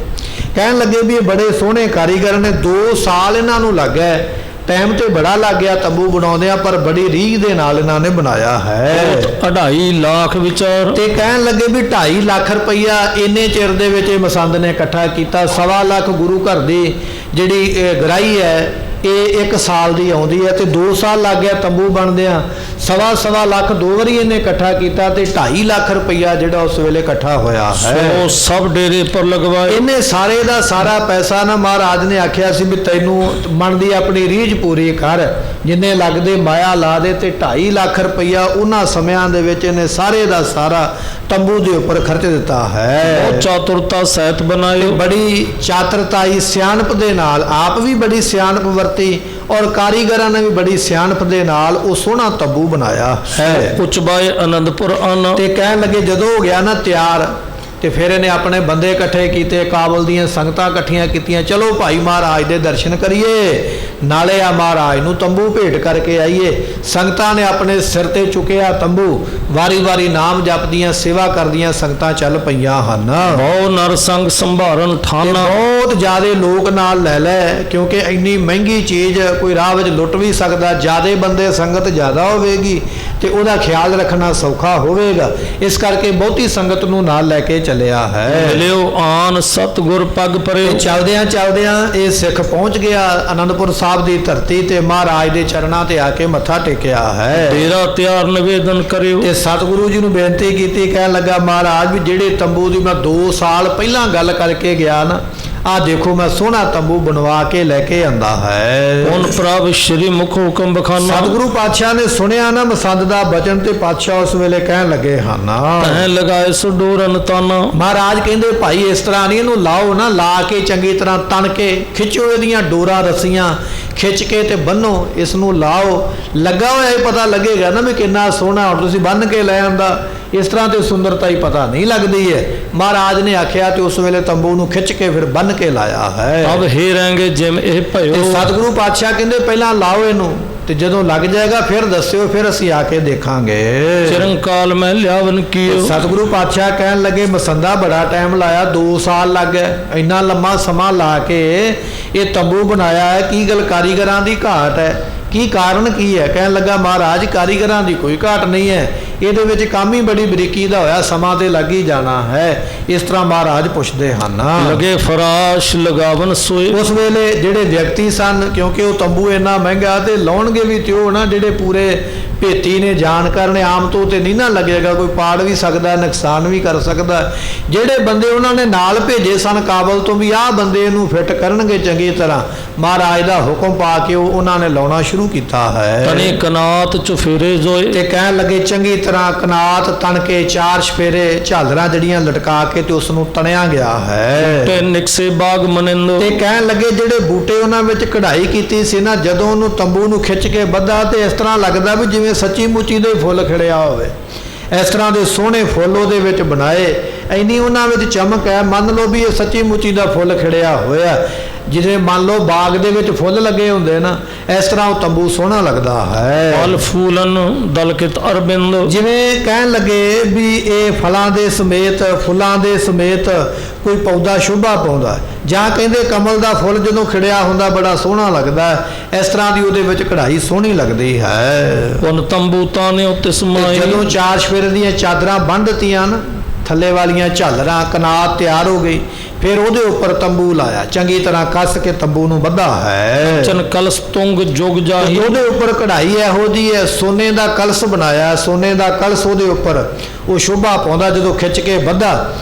ਕਹਿਣ ਲੱਗੇ ਵੀ ਇਹ ਬੜੇ ਸੋਹਣੇ ਕਾਰੀਗਰ ਨੇ, 2 ਸਾਲ ਇਹਨਾਂ ਨੂੰ ਲੱਗ ਗਏ। ਟਾਈਮ ਤੇ ਬੜਾ ਲੱਗ ਗਿਆ ਤੰਬੂ ਬਣਾਉਂਦਿਆਂ, ਪਰ ਬੜੀ ਰੀਝ ਦੇ ਨਾਲ ਇਹਨਾਂ ਨੇ ਬਣਾਇਆ ਹੈ। 2.5 ਲੱਖ ਵਿਚਾਰ, ਤੇ ਕਹਿਣ ਲੱਗੇ ਵੀ 2.5 ਲੱਖ ਰੁਪਈਆ ਇੰਨੇ ਚਿਰ ਦੇ ਵਿੱਚ ਇਹ ਮਸੰਦ ਨੇ ਇਕੱਠਾ ਕੀਤਾ। 1.25 ਲੱਖ ਗੁਰੂ ਘਰ ਦੀ ਜਿਹੜੀ ਗ੍ਰਾਹੀ ਹੈ ਇਹ 1 ਸਾਲ ਦੀ ਆਉਂਦੀ ਹੈ ਤੇ 2 ਸਾਲ ਲੱਗ ਗਿਆ ਤੰਬੂ ਬਣਦਿਆਂ। 1.25 ਲੱਖ 2 ਵਾਰੀ ਇਹਨੇ ਇਕੱਠਾ ਕੀਤਾ ਤੇ 2.5 ਲੱਖ ਰੁਪਈਆ ਜਿਹੜਾ ਉਸ ਵੇਲੇ ਇਕੱਠਾ ਹੋਇਆ ਹੈ। ਸੋ ਸਭ ਡੇਰੇ ਪਰ ਲਗਵਾਏ, ਇਹਨੇ ਸਾਰੇ ਦਾ ਸਾਰਾ ਪੈਸਾ ਨਾ ਮਹਾਰਾਜ ਨੇ ਆਖਿਆ ਸੀ ਵੀ ਤੈਨੂੰ ਮਨ ਦੀ ਆਪਣੀ ਰੀਝ ਪੂਰੀ ਕਰ, ਜਿੰਨੇ ਲੱਗਦੇ ਮਾਇਆ ਲਾ ਦੇ। ਤੇ 2.5 ਲੱਖ ਰੁਪਈਆ ਉਹਨਾਂ ਸਮਿਆਂ ਦੇ ਵਿੱਚ ਇਹਨੇ ਸਾਰੇ ਦਾ ਸਾਰਾ ਤੰਬੂ ਦੇ ਉੱਪਰ ਖਰਚ ਦਿੱਤਾ ਹੈ। ਉਹ ਚਾਤੁਰਤਾ ਸਹਿਤ ਬਣਾਏ, ਬੜੀ ਚਾਤਰਤਾਈ ਸਿਆਣਪ ਦੇ ਨਾਲ, ਆਪ ਵੀ ਬੜੀ ਸਿਆਣਪ ਵਰਤੀ ਔਰ ਕਾਰੀਗਰਾਂ ਨੇ ਵੀ ਬੜੀ ਸਿਆਣਪ ਦੇ ਨਾਲ ਉਹ ਸੋਹਣਾ ਤੰਬੂ ਬਣਾਇਆ ਹੈ। ਉਚਬਾਏ ਅਨੰਦਪੁਰ ਆਨਾ, ਤੇ ਕਹਿਣ ਲੱਗੇ ਜਦੋਂ ਹੋ ਗਿਆ ਨਾ ਤਿਆਰ ਤੇ ਫਿਰ ਇਹਨੇ ਆਪਣੇ ਬੰਦੇ ਇਕੱਠੇ ਕੀਤੇ, ਕਾਬਲ ਦੀਆਂ ਸੰਗਤਾਂ ਇਕੱਠੀਆਂ ਕੀਤੀਆਂ। ਚਲੋ ਭਾਈ ਮਹਾਰਾਜ ਦੇ ਦਰਸ਼ਨ ਕਰੀਏ, ਨਾਲੇ ਆ ਮਹਾਰਾਜ ਨੂੰ ਤੰਬੂ ਭੇਟ ਕਰਕੇ ਆਈਏ। ਸੰਗਤਾਂ ਨੇ ਆਪਣੇ ਸਿਰ ਤੇ ਚੁੱਕਿਆ ਤੰਬੂ, ਵਾਰੀ-ਵਾਰੀ ਨਾਮ ਜਪਦੀਆਂ ਸੇਵਾ ਕਰਦੀਆਂ ਸੰਗਤਾਂ ਚੱਲ ਪਈਆਂ ਹਨ। ਬਹੁ ਨਰ ਸੰਗ ਸੰਭਾਰਨ ਠਾਨਾ, ਬਹੁਤ ਜ਼ਿਆਦੇ ਲੋਕ ਨਾਲ ਲੈ ਲੈ, ਕਿਉਂਕਿ ਇੰਨੀ ਮਹਿੰਗੀ ਚੀਜ਼ ਕੋਈ ਰਾਹ ਵਿੱਚ ਲੁੱਟ ਵੀ ਸਕਦਾ। ਜ਼ਿਆਦੇ ਬੰਦੇ ਸੰਗਤ ਜ਼ਿਆਦਾ ਹੋਵੇਗੀ ਤੇ ਉਹਦਾ ਖਿਆਲ ਰੱਖਣਾ ਸੌਖਾ ਹੋਵੇਗਾ। ਇਸ ਕਰਕੇ ਬਹੁਤੀ ਸੰਗਤ ਨੂੰ ਨਾਲ ਲੈ ਕੇ ਚੱਲਿਆ ਹੈ। ਮਿਲਿਓ ਆਨ ਸਤਿਗੁਰ ਪੱਗ ਪਰੇ, ਚਲਦਿਆਂ ਚਲਦਿਆਂ ਇਹ ਸਿੱਖ ਪਹੁੰਚ ਗਿਆ ਅਨੰਦਪੁਰ ਸਾਹਿਬ ਦੀ ਧਰਤੀ ਤੇ ਮਹਾਰਾਜ ਦੇ ਚਰਨਾਂ ਤੇ ਆ ਕੇ ਮੱਥਾ ਟੇਕਿਆ ਹੈ। ਡੇਰਾ ਤਿਆਰ ਨਿਵੇਦਨ ਕਰਿਓ, ਤੇ ਸਤਿਗੁਰੂ ਜੀ ਨੂੰ ਬੇਨਤੀ ਕੀਤੀ, ਕਹਿਣ ਲੱਗਾ ਮਹਾਰਾਜ ਵੀ ਜਿਹੜੇ ਤੰਬੂ ਦੀ ਮੈਂ 2 ਸਾਲ ਪਹਿਲਾਂ ਗੱਲ ਕਰਕੇ ਗਿਆ ਨਾ, ਆਹ ਦੇਖੋ ਮੈਂ ਸੋਹਣਾ ਤੰਬੂ ਬਣਵਾ ਕੇ ਲੈ ਕੇ ਆਂਦਾ ਹੈ। ਹੁਣ ਪ੍ਰਭ ਸ਼੍ਰੀ ਮੁਖ ਹੁਕਮ ਬਖਾਨਾ, ਸਤਿਗੁਰੂ ਪਾਤਸ਼ਾਹ ਨੇ ਸੁਣਿਆ ਨਾ ਮਸੰਦ ਦਾ ਬਚਨ ਤੇ ਪਾਤਸ਼ਾਹ ਉਸ ਵੇਲੇ ਕਹਿਣ ਲੱਗੇ ਹਨ, ਤੈਂ ਲਗਾਏ ਸੁਡੋਰਨ ਤਾਨਾ। ਮਹਾਰਾਜ ਕਹਿੰਦੇ ਭਾਈ ਇਸ ਤਰ੍ਹਾਂ ਨਹੀਂ, ਇਹਨੂੰ ਲਾਓ ਨਾ, ਲਾ ਕੇ ਚੰਗੀ ਤਰ੍ਹਾਂ ਤਣ ਕੇ ਖਿੱਚੋ, ਇਹਦੀਆਂ ਡੋਰਾਂ ਰੱਸੀਆਂ ਖਿੱਚ ਕੇ ਤੇ ਬੰਨੋ, ਇਸ ਨੂੰ ਲਾਓ। ਲੱਗਾ ਹੋਇਆ ਹੀ ਪਤਾ ਲੱਗੇਗਾ ਨਾ ਵੀ ਕਿੰਨਾ ਸੋਹਣਾ। ਹੁਣ ਤੁਸੀਂ ਬੰਨ ਕੇ ਲੈ ਆਂਦਾ, ਇਸ ਤਰ੍ਹਾਂ ਤੇ ਸੁੰਦਰਤਾ ਹੀ ਪਤਾ ਨਹੀਂ ਲੱਗਦੀ ਹੈ। ਮਹਾਰਾਜ ਨੇ ਆਖਿਆ ਤੇ ਉਸ ਵੇਲੇ ਤੰਬੂ ਨੂੰ ਖਿੱਚ ਕੇ ਫਿਰ ਬੰਨ ਕੇ ਲਾਇਆ ਹੈ। ਅਬ ਹੀਰਾਂਗੇ ਜਿਮ ਇਹ ਭਇਓ। ਤੇ ਸਤਿਗੁਰੂ ਪਾਤਸ਼ਾਹ ਕਹਿੰਦੇ ਪਹਿਲਾਂ ਲਾਓ ਇਹਨੂੰ, ਤੇ ਜਦੋਂ ਲੱਗ ਜਾਏਗਾ ਫਿਰ ਦੱਸਿਓ, ਫਿਰ ਅਸੀਂ ਆ ਕੇ ਦੇਖਾਂਗੇ। ਚਿਰੰਕਾਲ ਮੈਂ ਲਿਆਵਨ ਕੀਓ। ਸਤਿਗੁਰੂ ਪਾਤਸ਼ਾਹ ਕਹਿਣ ਲੱਗੇ ਮਸੰਦਾ ਬੜਾ ਟਾਈਮ ਲਾਇਆ, 2 ਸਾਲ ਲੱਗ ਗਏ। ਇੰਨਾ ਲੰਮਾ ਸਮਾਂ ਲਾ ਕੇ ਇਹ ਤੰਬੂ ਬਣਾਇਆ ਹੈ, ਕੀ ਗੱਲ ਕਾਰੀਗਰਾਂ ਦੀ ਘਾਟ ਹੈ? ਕੀ ਕਾਰਨ ਕੀ ਹੈ? ਕਹਿਣ ਲੱਗਾ ਮਹਾਰਾਜ ਕਾਰੀਗਰਾਂ ਦੀ ਕੋਈ ਘਾਟ ਨਹੀਂ ਹੈ, ਇਹਦੇ ਵਿੱਚ ਕੰਮ ਹੀ ਬੜੀ ਬਰੀਕੀ ਦਾ ਹੋਇਆ, ਸਮਾਂ ਤੇ ਲੱਗ ਹੀ ਜਾਣਾ ਹੈ। ਇਸ ਤਰ੍ਹਾਂ ਮਹਾਰਾਜ ਪੁੱਛਦੇ ਹਨ। ਲਗੇ ਫਰਾਸ਼ ਲਗਾਵਨ ਸੋਏ। ਉਸ ਵੇਲੇ ਜਿਹੜੇ ਵਿਅਕਤੀ ਸਨ, ਕਿਉਂਕਿ ਉਹ ਤੰਬੂ ਇੰਨਾ ਮਹਿੰਗਾ, ਤੇ ਲਾਉਣਗੇ ਵੀ ਤੇ ਉਹ ਨਾ ਜਿਹੜੇ ਪੂਰੇ ਭੇਤੀ ਨੇ, ਜਾਣਕਾਰ ਨੇ, ਆਮ ਤੋਂ ਤੇ ਨਹੀਂ ਨਾ ਲੱਗੇਗਾ, ਕੋਈ ਪਾੜ ਵੀ ਸਕਦਾ, ਨੁਕਸਾਨ ਵੀ ਕਰ ਸਕਦਾ। ਜਿਹੜੇ ਬੰਦੇ ਉਹਨਾਂ ਨੇ ਨਾਲ ਭੇਜੇ ਸਨ ਕਾਬਲ ਤੋਂ ਵੀ ਆਹ ਬੰਦੇ ਇਹਨੂੰ ਫਿੱਟ ਕਰਨਗੇ ਚੰਗੀ ਤਰ੍ਹਾਂ, ਮਹਾਰਾਜ ਦਾ ਹੁਕਮ ਪਾ ਕੇ ਉਹਨਾਂ ਨੇ ਲਾਉਣਾ ਸ਼ੁਰੂ ਕੀਤਾ ਹੈ। ਤਨੇ ਕਨਾਤ ਚੁਫੇਰੇ ਜੋਏ। ਤੇ ਕਹਿਣ ਲੱਗੇ ਚੰਗੀ ਤਰ੍ਹਾਂ ਕਨਾਤ ਤਣ ਕੇ 4 ਚੁਫੇਰੇ ਝਾਲਰਾਂ ਜਿਹੜੀਆਂ ਲਟਕਾ ਕੇ ਤੇ ਉਸ ਨੂੰ ਤਣਿਆ ਗਿਆ ਹੈ। ਤੇ ਨਿਕਸੇ ਬਾਗ ਮਨਿੰਦੋ। ਤੇ ਕਹਿਣ ਲੱਗੇ ਜਿਹੜੇ ਬੂਟੇ ਉਹਨਾਂ ਵਿੱਚ ਕਢਾਈ ਕੀਤੀ ਸੀ ਨਾ, ਜਦੋਂ ਉਹਨੂੰ ਤੰਬੂ ਨੂੰ ਖਿੱਚ ਕੇ ਬੱਧਾ ਤੇ ਇਸ ਤਰ੍ਹਾਂ ਲੱਗਦਾ ਵੀ ਜਿਵੇਂ ਸੱਚੀ ਮੁੱਚੀ ਦੇ ਫੁੱਲ ਖਿੜਿਆ ਹੋਵੇ। ਇਸ ਤਰ੍ਹਾਂ ਦੇ ਸੋਹਣੇ ਫੁੱਲ ਉਹਦੇ ਵਿੱਚ ਬਣਾਏ, ਇੰਨੀ ਉਹਨਾਂ ਵਿੱਚ ਚਮਕ ਹੈ, ਮੰਨ ਲਓ ਵੀ ਇਹ ਸੱਚੀ ਮੁੱਚੀ ਦਾ ਫੁੱਲ ਖਿੜਿਆ ਹੋਇਆ। ਜਿਵੇਂ ਮੰਨ ਲਓ ਬਾਗ ਦੇ ਵਿੱਚ ਫੁੱਲ ਲੱਗੇ ਹੁੰਦੇ ਨਾ, ਇਸ ਤਰ੍ਹਾਂ ਉਹ ਤੰਬੂ ਸੋਹਣਾ ਲੱਗਦਾ ਹੈ। ਫਲ ਫੂਲਨ ਦਲਕਿਤ ਅਰਬਿੰਦ। ਜਿਵੇਂ ਕਹਿਣ ਲੱਗੇ ਵੀ ਇਹ ਫਲਾਂ ਦੇ ਸਮੇਤ, ਫੁੱਲਾਂ ਦੇ ਸਮੇਤ ਕੋਈ ਪੌਦਾ ਸ਼ੋਭਾ ਪਾਉਂਦਾ, ਜਾਂ ਕਹਿੰਦੇ ਕਮਲ ਦਾ ਫੁੱਲ ਜਦੋਂ ਖਿੜਿਆ ਹੁੰਦਾ ਬੜਾ ਸੋਹਣਾ ਲੱਗਦਾ, ਇਸ ਤਰ੍ਹਾਂ ਦੀ ਉਹਦੇ ਵਿੱਚ ਕਢਾਈ ਸੋਹਣੀ ਲੱਗਦੀ ਹੈ। ਉਨ ਤੰਬੂ ਤਾਨੇ ਉੱਤੇ ਸਮਾਏ। ਜਦੋਂ 4 ਚੁਫੇਰੇ ਦੀਆਂ ਚਾਦਰਾਂ ਬੰਨ੍ਹ ਦਿੱਤੀਆਂ ਨਾ, ਥੱਲੇ ਵਾਲੀਆਂ ਝਾਲਰਾਂ ਕਨਾਤ ਤਿਆਰ ਹੋ ਗਈ, ਫਿਰ ਉਹਦੇ ਉੱਪਰ ਤੰਬੂ ਲਾਇਆ, ਚੰਗੀ ਤਰ੍ਹਾਂ ਕੱਸ ਕੇ ਤੰਬੂ ਨੂੰ ਬੱਧਾ ਹੈ। ਚਨ ਕਲਸ ਤੁੰਗ ਜੁਗ ਜਾਹੀ। ਉਹਦੇ ਉੱਪਰ ਕਢਾਈ ਇਹੋ ਜਿਹੀ ਹੈ, ਸੋਨੇ ਦਾ ਕਲਸ ਬਣਾਇਆ, ਸੋਨੇ ਦਾ ਕਲਸ ਉਹਦੇ ਉੱਪਰ ਉਹ ਸ਼ੋਭਾ ਪਾਉਂਦਾ। ਜਦੋਂ ਖਿੱਚ ਕੇ ਬੱਧਾ,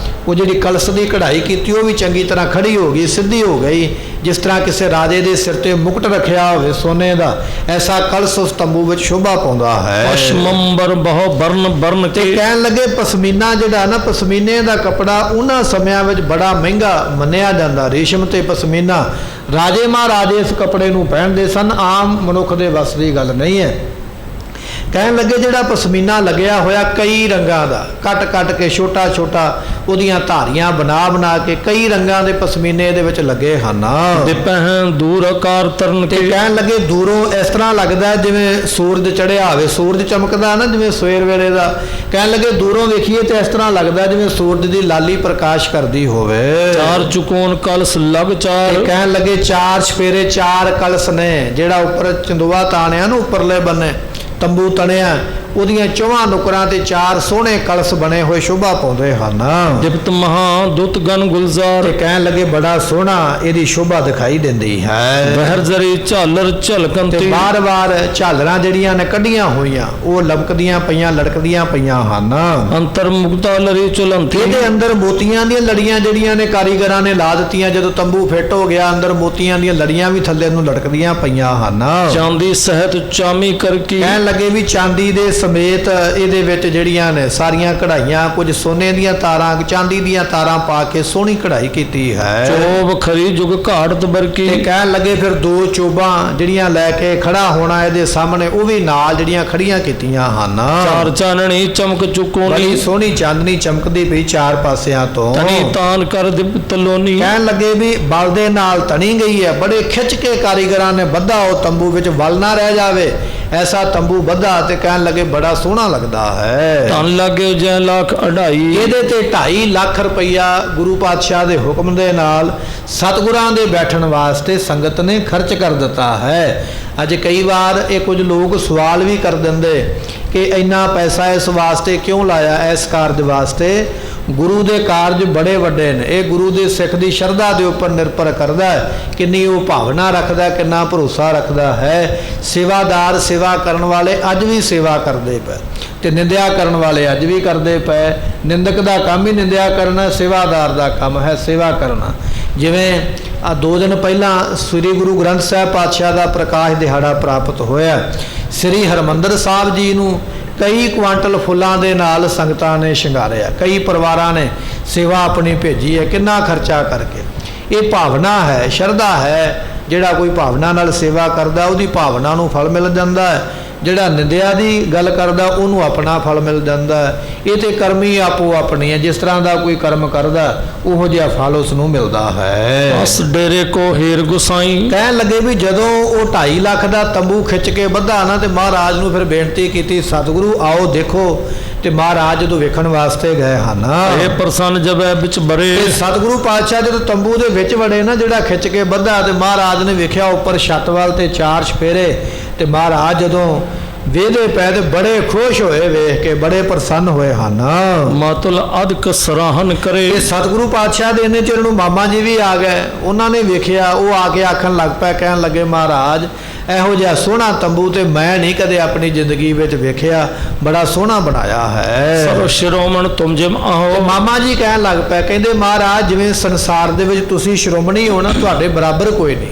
ਉਹ ਜਿਹੜੀ ਕਲਸ ਦੀ ਕਢਾਈ ਕੀਤੀ ਉਹ ਵੀ ਚੰਗੀ ਤਰ੍ਹਾਂ ਖੜੀ ਹੋ ਗਈ, ਸਿੱਧੀ ਹੋ ਗਈ, ਜਿਸ ਤਰ੍ਹਾਂ ਕਿਸੇ ਰਾਜੇ ਦੇ ਸਿਰ ਤੇ ਮੁਕਟ ਰੱਖਿਆ ਹੋਵੇ ਸੋਨੇ ਦਾ, ਐਸਾ ਕਲਸ ਉਸ ਤੰਬੂ ਵਿੱਚ ਸ਼ੋਭਾ ਪਾਉਂਦਾ ਹੈ। ਅਸ਼ਮੰਬਰ ਬਹੁ ਬਰਨ ਬਰਨ ਤੇ ਕੇ। ਕਹਿਣ ਲੱਗੇ ਪਸ਼ਮੀਨਾ ਜਿਹੜਾ ਨਾ, ਪਸ਼ਮੀਨੇ ਦਾ ਕੱਪੜਾ ਉਹਨਾਂ ਸਮਿਆਂ ਵਿੱਚ ਬੜਾ ਮਹਿੰਗਾ ਮੰਨਿਆ ਜਾਂਦਾ। ਰੇਸ਼ਮ ਤੇ ਪਸ਼ਮੀਨਾ, ਰਾਜੇ ਮਹਾਰਾਜੇ ਇਸ ਕੱਪੜੇ ਨੂੰ ਪਹਿਨਦੇ ਸਨ, ਆਮ ਮਨੁੱਖ ਦੇ ਵੱਸ ਦੀ ਗੱਲ ਨਹੀਂ ਹੈ। ਕਹਿਣ ਲੱਗੇ ਜਿਹੜਾ ਪਸ਼ਮੀਨਾ ਲੱਗਿਆ ਹੋਇਆ ਕਈ ਰੰਗਾਂ ਦਾ, ਕੱਟ ਕੱਟ ਕੇ ਛੋਟਾ ਛੋਟਾ ਉਹਦੀਆਂ ਧਾਰੀਆਂ ਬਣਾ ਕੇ ਕਈ ਰੰਗਾਂ ਦੇ ਪਸ਼ਮੀਨੇ ਦੇ ਵਿੱਚ ਲੱਗੇ ਹਨ। ਦਿਪਹਿ ਦੂਰ ਆਕਾਰ ਤਰਨ ਤੇ ਕੇ। ਕਹਿਣ ਲੱਗੇ ਦੂਰੋਂ ਇਸ ਤਰ੍ਹਾਂ ਲੱਗਦਾ ਜਿਵੇਂ ਸੂਰਜ ਚੜਿਆ ਹੋਵੇ, ਸੂਰਜ ਚਮਕਦਾ ਨਾ ਜਿਵੇਂ ਸਵੇਰ ਵੇਲੇ ਦਾ। ਕਹਿਣ ਲੱਗੇ ਦੂਰੋਂ ਵੇਖੀਏ ਤੇ ਇਸ ਤਰ੍ਹਾਂ ਲੱਗਦਾ ਜਿਵੇਂ ਸੂਰਜ ਦੀ ਲਾਲੀ ਪ੍ਰਕਾਸ਼ ਕਰਦੀ ਹੋਵੇ। 4 ਚੁਕੋਨ ਕਲਸ ਲਗ 4। ਤੇ ਕਹਿਣ ਲੱਗੇ 4 ਚੁਫੇਰੇ 4 ਕਲਸ ਨੇ, ਜਿਹੜਾ ਉੱਪਰ ਚੰਦੂਆ ਤਾਣਿਆ ਨਾ ਉੱਪਰਲੇ ਬੰਨੇ ਤੰਬੂ ਤਣਿਆ, ਉਹਦੀਆਂ 4 ਨੁਕਰਾਂ ਤੇ 4 ਸੋਹਣੇ ਕਲਸ ਬਣੇ ਹੋਏ ਸ਼ੋਭਾ ਪਾਉਂਦੇ ਹਨ। ਦਿਪਤ ਮਹਾ ਦੁੱਤ ਗਨ ਗੁਲਜ਼ਾਰ। ਤੇ ਕਹਿਣ ਲੱਗੇ ਬੜਾ ਸੋਹਣਾ ਇਹਦੀ ਸ਼ੋਭਾ ਦਿਖਾਈ ਦਿੰਦੀ ਹੈ। ਬਹਿਰ ਜ਼ਰੀ ਝਾਲਰ ਝਲਕਨ ਤੇ ਤੇ। ਵਾਰ-ਵਾਰ ਝਾਲਰਾਂ ਜਿਹੜੀਆਂ ਨੇ ਕੱਢੀਆਂ ਹੋਈਆਂ ਉਹ ਲਮਕਦੀਆਂ ਪਈਆਂ, ਲੜਕਦੀਆਂ ਪਈਆਂ ਹਨ। ਅੰਤਰ ਮੁਕਤਾ ਲਰੀ ਚੁਲੰਤੀ। ਇਹਦੇ ਅੰਦਰ ਮੋਤੀਆਂ ਦੀਆਂ ਲੜੀਆਂ ਜਿਹੜੀਆਂ ਨੇ ਕਾਰੀਗਰਾਂ ਨੇ ਲਾ ਦਿੱਤੀਆਂ। ਜਦੋਂ ਤੰਬੂ ਫਿੱਟ ਹੋ ਗਿਆ, ਅੰਦਰ ਮੋਤੀਆਂ ਦੀਆਂ ਲੜੀਆਂ ਵੀ ਥੱਲੇ ਨੂੰ ਲਟਕਦੀਆਂ ਪਈਆਂ ਹਨ। ਚਾਂਦੀ ਸਹਿਤ ਚਾਮੀ ਕਰਕੀ। ਕਹਿਣ ਲੱਗੇ ਵੀ ਚਾਂਦੀ ਦੇ ਸਮੇਤ ਇਹਦੇ ਵਿੱਚ ਜਿਹੜੀਆਂ ਨੇ ਸਾਰੀਆਂ ਕਢਾਈਆਂ, ਕੁਝ ਸੋਨੇ ਦੀਆਂ ਤਾਰਾਂ, ਚਾਂਦੀ ਦੀਆਂ ਤਾਰਾਂ ਪਾ ਕੇ ਸੋਹਣੀ ਕਢਾਈ ਕੀਤੀ ਹੈ। ਚੋਬ ਖਰੀ ਜੁਗ ਘਾੜਤ ਬਰਕੀ। ਤੇ ਕਹਿਣ ਲੱਗੇ ਫਿਰ 2 ਚੋਬਾਂ ਜਿਹੜੀਆਂ ਲੈ ਕੇ ਖੜਾ ਹੋਣਾ ਇਹਦੇ ਸਾਹਮਣੇ, ਉਹ ਵੀ ਨਾਲ ਜਿਹੜੀਆਂ ਖੜੀਆਂ ਕੀਤੀਆਂ ਹਨ। 4 ਚਾਨਣੀ ਚਮਕ ਚੁਕੋਨੀ। ਬੜੀ ਸੋਹਣੀ ਚਾਂਦਨੀ ਚਮਕਦੀ ਪਈ 4 ਪਾਸਿਆਂ ਤੋਂ। ਤਨੀ ਤਾਨ ਕਰ ਦਿਪ ਤਲੋਨੀ। ਕਹਿਣ ਲੱਗੇ ਵੀ ਬਲ ਦੇ ਨਾਲ ਤਣੀ ਗਈ ਹੈ, ਬੜੇ ਖਿੱਚ ਕੇ ਕਾਰੀਗਰਾਂ ਨੇ ਬੱਧਾ, ਉਹ ਤੰਬੂ ਵਿੱਚ ਵਲ ਨਾ ਰਹਿ ਜਾਵੇ, ਐਸਾ ਤੰਬੂ ਬੱਧਾ। ਤੇ ਕਹਿਣ ਲੱਗੇ ਬੜਾ ਸੋਹਣਾ ਲੱਗਦਾ ਹੈ। ਧਨ ਲਾਗੇ ਜੈ ਲੱਖ ਅਢਾਈ। ਇਹਦੇ ਤੇ 2.5 ਲੱਖ ਰੁਪਈਆ ਗੁਰੂ ਪਾਤਸ਼ਾਹ ਦੇ ਹੁਕਮ ਦੇ ਨਾਲ ਸਤਿਗੁਰਾਂ ਦੇ ਬੈਠਣ ਵਾਸਤੇ ਸੰਗਤ ਨੇ ਖਰਚ ਕਰ ਦਿੱਤਾ ਹੈ। ਅੱਜ ਕਈ ਵਾਰ ਇਹ ਕੁਝ ਲੋਕ ਸਵਾਲ ਵੀ ਕਰ ਦਿੰਦੇ ਕਿ ਇੰਨਾ ਪੈਸਾ ਇਸ ਵਾਸਤੇ ਕਿਉਂ ਲਾਇਆ, ਇਸ ਕਾਰਜ ਵਾਸਤੇ। ਗੁਰੂ ਦੇ ਕਾਰਜ ਬੜੇ ਵੱਡੇ ਨੇ, ਇਹ ਗੁਰੂ ਦੇ ਸਿੱਖ ਦੀ ਸ਼ਰਧਾ ਦੇ ਉੱਪਰ ਨਿਰਭਰ ਕਰਦਾ ਹੈ, ਕਿੰਨੀ ਉਹ ਭਾਵਨਾ ਰੱਖਦਾ, ਕਿੰਨਾ ਭਰੋਸਾ ਰੱਖਦਾ ਹੈ। ਸੇਵਾਦਾਰ, ਸੇਵਾ ਕਰਨ ਵਾਲੇ ਅੱਜ ਵੀ ਸੇਵਾ ਕਰਦੇ ਪਏ, ਤੇ ਨਿੰਦਿਆ ਕਰਨ ਵਾਲੇ ਅੱਜ ਵੀ ਕਰਦੇ ਪਏ। ਨਿੰਦਕ ਦਾ ਕੰਮ ਹੀ ਨਿੰਦਿਆ ਕਰਨਾ, ਸੇਵਾਦਾਰ ਦਾ ਕੰਮ ਹੈ ਸੇਵਾ ਕਰਨਾ। ਜਿਵੇਂ 2 ਦਿਨ ਪਹਿਲਾਂ ਸ੍ਰੀ ਗੁਰੂ ਗ੍ਰੰਥ ਸਾਹਿਬ ਪਾਤਸ਼ਾਹ ਦਾ ਪ੍ਰਕਾਸ਼ ਦਿਹਾੜਾ ਪ੍ਰਾਪਤ ਹੋਇਆ। ਸ੍ਰੀ ਹਰਿਮੰਦਰ ਸਾਹਿਬ ਜੀ ਨੂੰ ਕਈ ਕੁਆਂਟਲ ਫੁੱਲਾਂ ਦੇ ਨਾਲ ਸੰਗਤਾਂ ਨੇ ਸ਼ਿੰਗਾਰਿਆ, ਕਈ ਪਰਿਵਾਰਾਂ ਨੇ ਸੇਵਾ ਆਪਣੀ ਭੇਜੀ ਹੈ, ਕਿੰਨਾ ਖਰਚਾ ਕਰਕੇ। ਇਹ ਭਾਵਨਾ ਹੈ, ਸ਼ਰਧਾ ਹੈ। ਜਿਹੜਾ ਕੋਈ ਭਾਵਨਾ ਨਾਲ ਸੇਵਾ ਕਰਦਾ ਉਹਦੀ ਭਾਵਨਾ ਨੂੰ ਫਲ ਮਿਲ ਜਾਂਦਾ ਹੈ। ਜਿਹੜਾ ਨਿੰਦਿਆ ਦੀ ਗੱਲ ਕਰਦਾ ਉਹਨੂੰ ਆਪਣਾ ਫਲ ਮਿਲ ਜਾਂਦਾ ਹੈ। ਇਹ ਤੇ ਕਰਮੀ ਆਪੋ ਆਪਣੀ ਹੈ, ਜਿਸ ਤਰ੍ਹਾਂ ਦਾ ਕੋਈ ਕਰਮ ਕਰਦਾ ਉਹੋ ਜਿਹਾ ਫਲ ਉਸ ਨੂੰ ਮਿਲਦਾ ਹੈ। ਅਸ ਡੇਰੇ ਕੋ ਹੀਰ ਗੁਸਾਈ। ਕਹਿਣ ਲੱਗੇ ਵੀ ਜਦੋਂ ਉਹ 2.5 ਲੱਖ ਦਾ ਤੰਬੂ ਖਿੱਚ ਕੇ ਬੱਧਾ ਨਾ ਤੇ ਮਹਾਰਾਜ ਨੂੰ ਫਿਰ ਬੇਨਤੀ ਕੀਤੀ, ਸਤਿਗੁਰੂ ਆਓ ਦੇਖੋ। ਤੇ ਮਹਾਰਾਜ ਜਦੋਂ ਵੇਖਣ ਵਾਸਤੇ ਗਏ ਹਨ, ਇਹ ਪ੍ਰਸੰਨ ਜਬੈ ਵਿੱਚ ਬਰੇ। ਤੇ ਸਤਿਗੁਰੂ ਪਾਤਸ਼ਾਹ ਜਦੋਂ ਤੰਬੂ ਦੇ ਵਿੱਚ ਵੜੇ ਨਾ, ਜਿਹੜਾ ਖਿੱਚ ਕੇ ਬੱਧਾ, ਤੇ ਮਹਾਰਾਜ ਨੇ ਵੇਖਿਆ ਉੱਪਰ ਛੱਤ ਵੱਲ ਤੇ 4 ਚੁਫੇਰੇ। ਤੇ ਮਹਾਰਾਜ ਜਦੋਂ ਵੇਦੇ ਪੈ ਤੇ ਬੜੇ ਖੁਸ਼ ਹੋਏ, ਵੇਖ ਕੇ ਬੜੇ ਪ੍ਰਸੰਨ ਹੋਏ ਹਨ। ਮਾਤੁਲ ਅਦਕ ਸਰਾਹਨ ਕਰੇ। ਇਹ ਸਤਿਗੁਰੂ ਪਾਤਸ਼ਾਹ ਦੇ ਇੰਨੇ ਚਿਰ ਨੂੰ ਮਾਮਾ ਜੀ ਵੀ ਆ ਗਏ। ਉਹਨਾਂ ਨੇ ਵੇਖਿਆ, ਉਹ ਆ ਕੇ ਆਖਣ ਲੱਗ ਪਿਆ, ਕਹਿਣ ਲੱਗੇ ਮਹਾਰਾਜ ਇਹੋ ਜਿਹਾ ਸੋਹਣਾ ਤੰਬੂ ਤੇ ਮੈਂ ਨਹੀਂ ਕਦੇ ਆਪਣੀ ਜ਼ਿੰਦਗੀ ਵਿੱਚ ਵੇਖਿਆ, ਬੜਾ ਸੋਹਣਾ ਬਣਾਇਆ ਹੈ। ਸਰਵ ਸ਼ਿਰੋਮਣ ਤੁਮ ਜਿਮ ਆਹੋ। ਮਾਮਾ ਜੀ ਕਹਿਣ ਲੱਗ ਪਿਆ, ਕਹਿੰਦੇ ਮਹਾਰਾਜ ਜਿਵੇਂ ਸੰਸਾਰ ਦੇ ਵਿੱਚ ਤੁਸੀਂ ਸ਼੍ਰੋਮਣੀ ਹੋ ਨਾ, ਤੁਹਾਡੇ ਬਰਾਬਰ ਕੋਈ ਨਹੀਂ।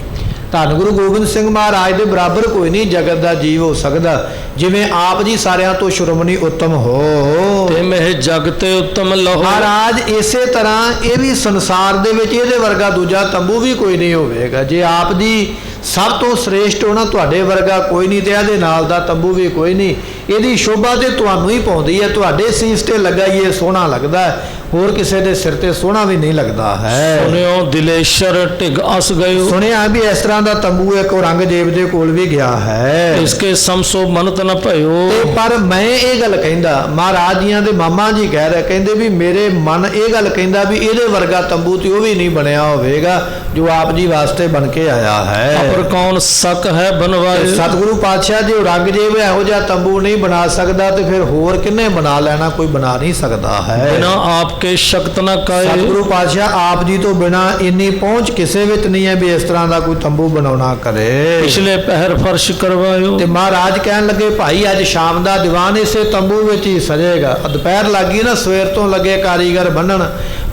ਧੰਨ ਗੁਰੂ ਗੋਬਿੰਦ ਸਿੰਘ ਮਹਾਰਾਜ ਦੇ ਬਰਾਬਰ ਕੋਈ ਨਹੀਂ ਜਗਤ ਦਾ ਜੀਵ ਹੋ ਸਕਦਾ, ਜਿਵੇਂ ਆਪ ਜੀ ਸਾਰਿਆਂ ਤੋਂ ਸ਼੍ਰੋਮਣੀ ਉੱਤਮ ਹੋ। ਤੇ ਮਹਿ ਜਗ ਤੇ ਉੱਤਮ ਲਹੋ। ਮਹਾਰਾਜ ਇਸੇ ਤਰ੍ਹਾਂ ਇਹ ਵੀ ਸੰਸਾਰ ਦੇ ਵਿੱਚ ਇਹਦੇ ਵਰਗਾ ਦੂਜਾ ਤੰਬੂ ਵੀ ਕੋਈ ਨਹੀਂ ਹੋਵੇਗਾ। ਜੇ ਆਪ ਜੀ ਸਭ ਤੋਂ ਸ੍ਰੇਸ਼ਟ ਹੋਣਾ, ਤੁਹਾਡੇ ਵਰਗਾ ਕੋਈ ਨਹੀਂ, ਤੇ ਇਹਦੇ ਨਾਲ ਦਾ ਤੰਬੂ ਵੀ ਕੋਈ ਨਹੀਂ। ਇਹਦੀ ਸ਼ੋਭਾ ਤੇ ਤੁਹਾਨੂੰ ਹੀ ਪਾਉਂਦੀ ਹੈ, ਤੁਹਾਡੇ ਸੀਸ ਤੇ ਲੱਗਾ ਹੀ ਇਹ ਸੋਹਣਾ ਲੱਗਦਾ ਹੈ, ਹੋਰ ਕਿਸੇ ਦੇ ਸਿਰ ਤੇ ਸੋਹਣਾ ਵੀ ਨਹੀਂ ਲੱਗਦਾ ਹੈ। ਸੁਣਿਓ ਦਿਲੇਸ਼ਰ ਢਿਗ ਅਸ ਗਇਓ। ਸੁਣਿਆ ਵੀ ਇਸ ਤਰ੍ਹਾਂ ਦਾ ਤੰਬੂ ਇੱਕ ਔਰੰਗਜ਼ੇਬ ਦੇ ਕੋਲ ਵੀ ਗਿਆ ਹੈ। ਇਸਕੇ ਸਮਸੋ ਮਨਤ ਨ ਭਇਓ। ਤੇ ਪਰ ਮੈਂ ਇਹ ਗੱਲ ਕਹਿੰਦਾ, ਮਹਾਰਾਜ ਜੀਆਂ ਦੇ ਮਾਮਾ ਜੀ ਕਹਿ ਰਹੇ, ਕਹਿੰਦੇ ਵੀ ਮੇਰੇ ਮਨ ਇਹ ਗੱਲ ਕਹਿੰਦਾ ਵੀ ਇਹਦੇ ਵਰਗਾ ਤੰਬੂ ਤੇ ਉਹ ਵੀ ਨਹੀਂ ਬਣਿਆ ਹੋਵੇਗਾ ਜੋ ਆਪ ਜੀ ਵਾਸਤੇ ਬਣ ਕੇ ਆਇਆ ਹੈ। ਪਰ ਕੌਣ ਸਕ ਹੈ ਬਨਵਾਏ। ਸਤਿਗੁਰੂ ਪਾਤਸ਼ਾਹ ਜੀ ਔਰੰਗਜ਼ੇਬ ਇਹੋ ਜਿਹਾ ਤੰਬੂ ਨਹੀਂ ਬਣਾ ਸਕਦਾ, ਤੇ ਫਿਰ ਹੋਰ ਕਿੰਨੇ ਬਣਾ ਲੈਣਾ, ਕੋਈ ਬਣਾ ਨਹੀਂ ਸਕਦਾ ਹੈ। ਬਿਨਾ ਆਪ ਕੇ ਸ਼ਕਤ ਨਾ ਕਾਏ। ਸਤਿਗੁਰੂ ਪਾਤਸ਼ਾਹ ਆਪ ਜੀ ਤੋਂ ਬਿਨਾ ਇੰਨੀ ਪਹੁੰਚ ਕਿਸੇ ਵਿੱਚ ਨਹੀਂ ਹੈ ਵੀ ਇਸ ਤਰ੍ਹਾਂ ਦਾ ਕੋਈ ਤੰਬੂ ਬਣਾਉਣਾ ਕਰੇ। ਪਿਛਲੇ ਪਹਿਰ ਫਰਸ਼ ਕਰਵਾਇਓ। ਤੇ ਮਹਾਰਾਜ ਕਹਿਣ ਲੱਗੇ ਭਾਈ ਅੱਜ ਸ਼ਾਮ ਦਾ ਦੀਵਾਨ ਇਸੇ ਤੰਬੂ ਵਿੱਚ ਹੀ ਸਜੇਗਾ। ਦੁਪਹਿਰ ਲੱਗੀ ਨਾ, ਸਵੇਰ ਤੋਂ ਲੱਗੇ ਕਾਰੀਗਰ ਬੰਨਣ,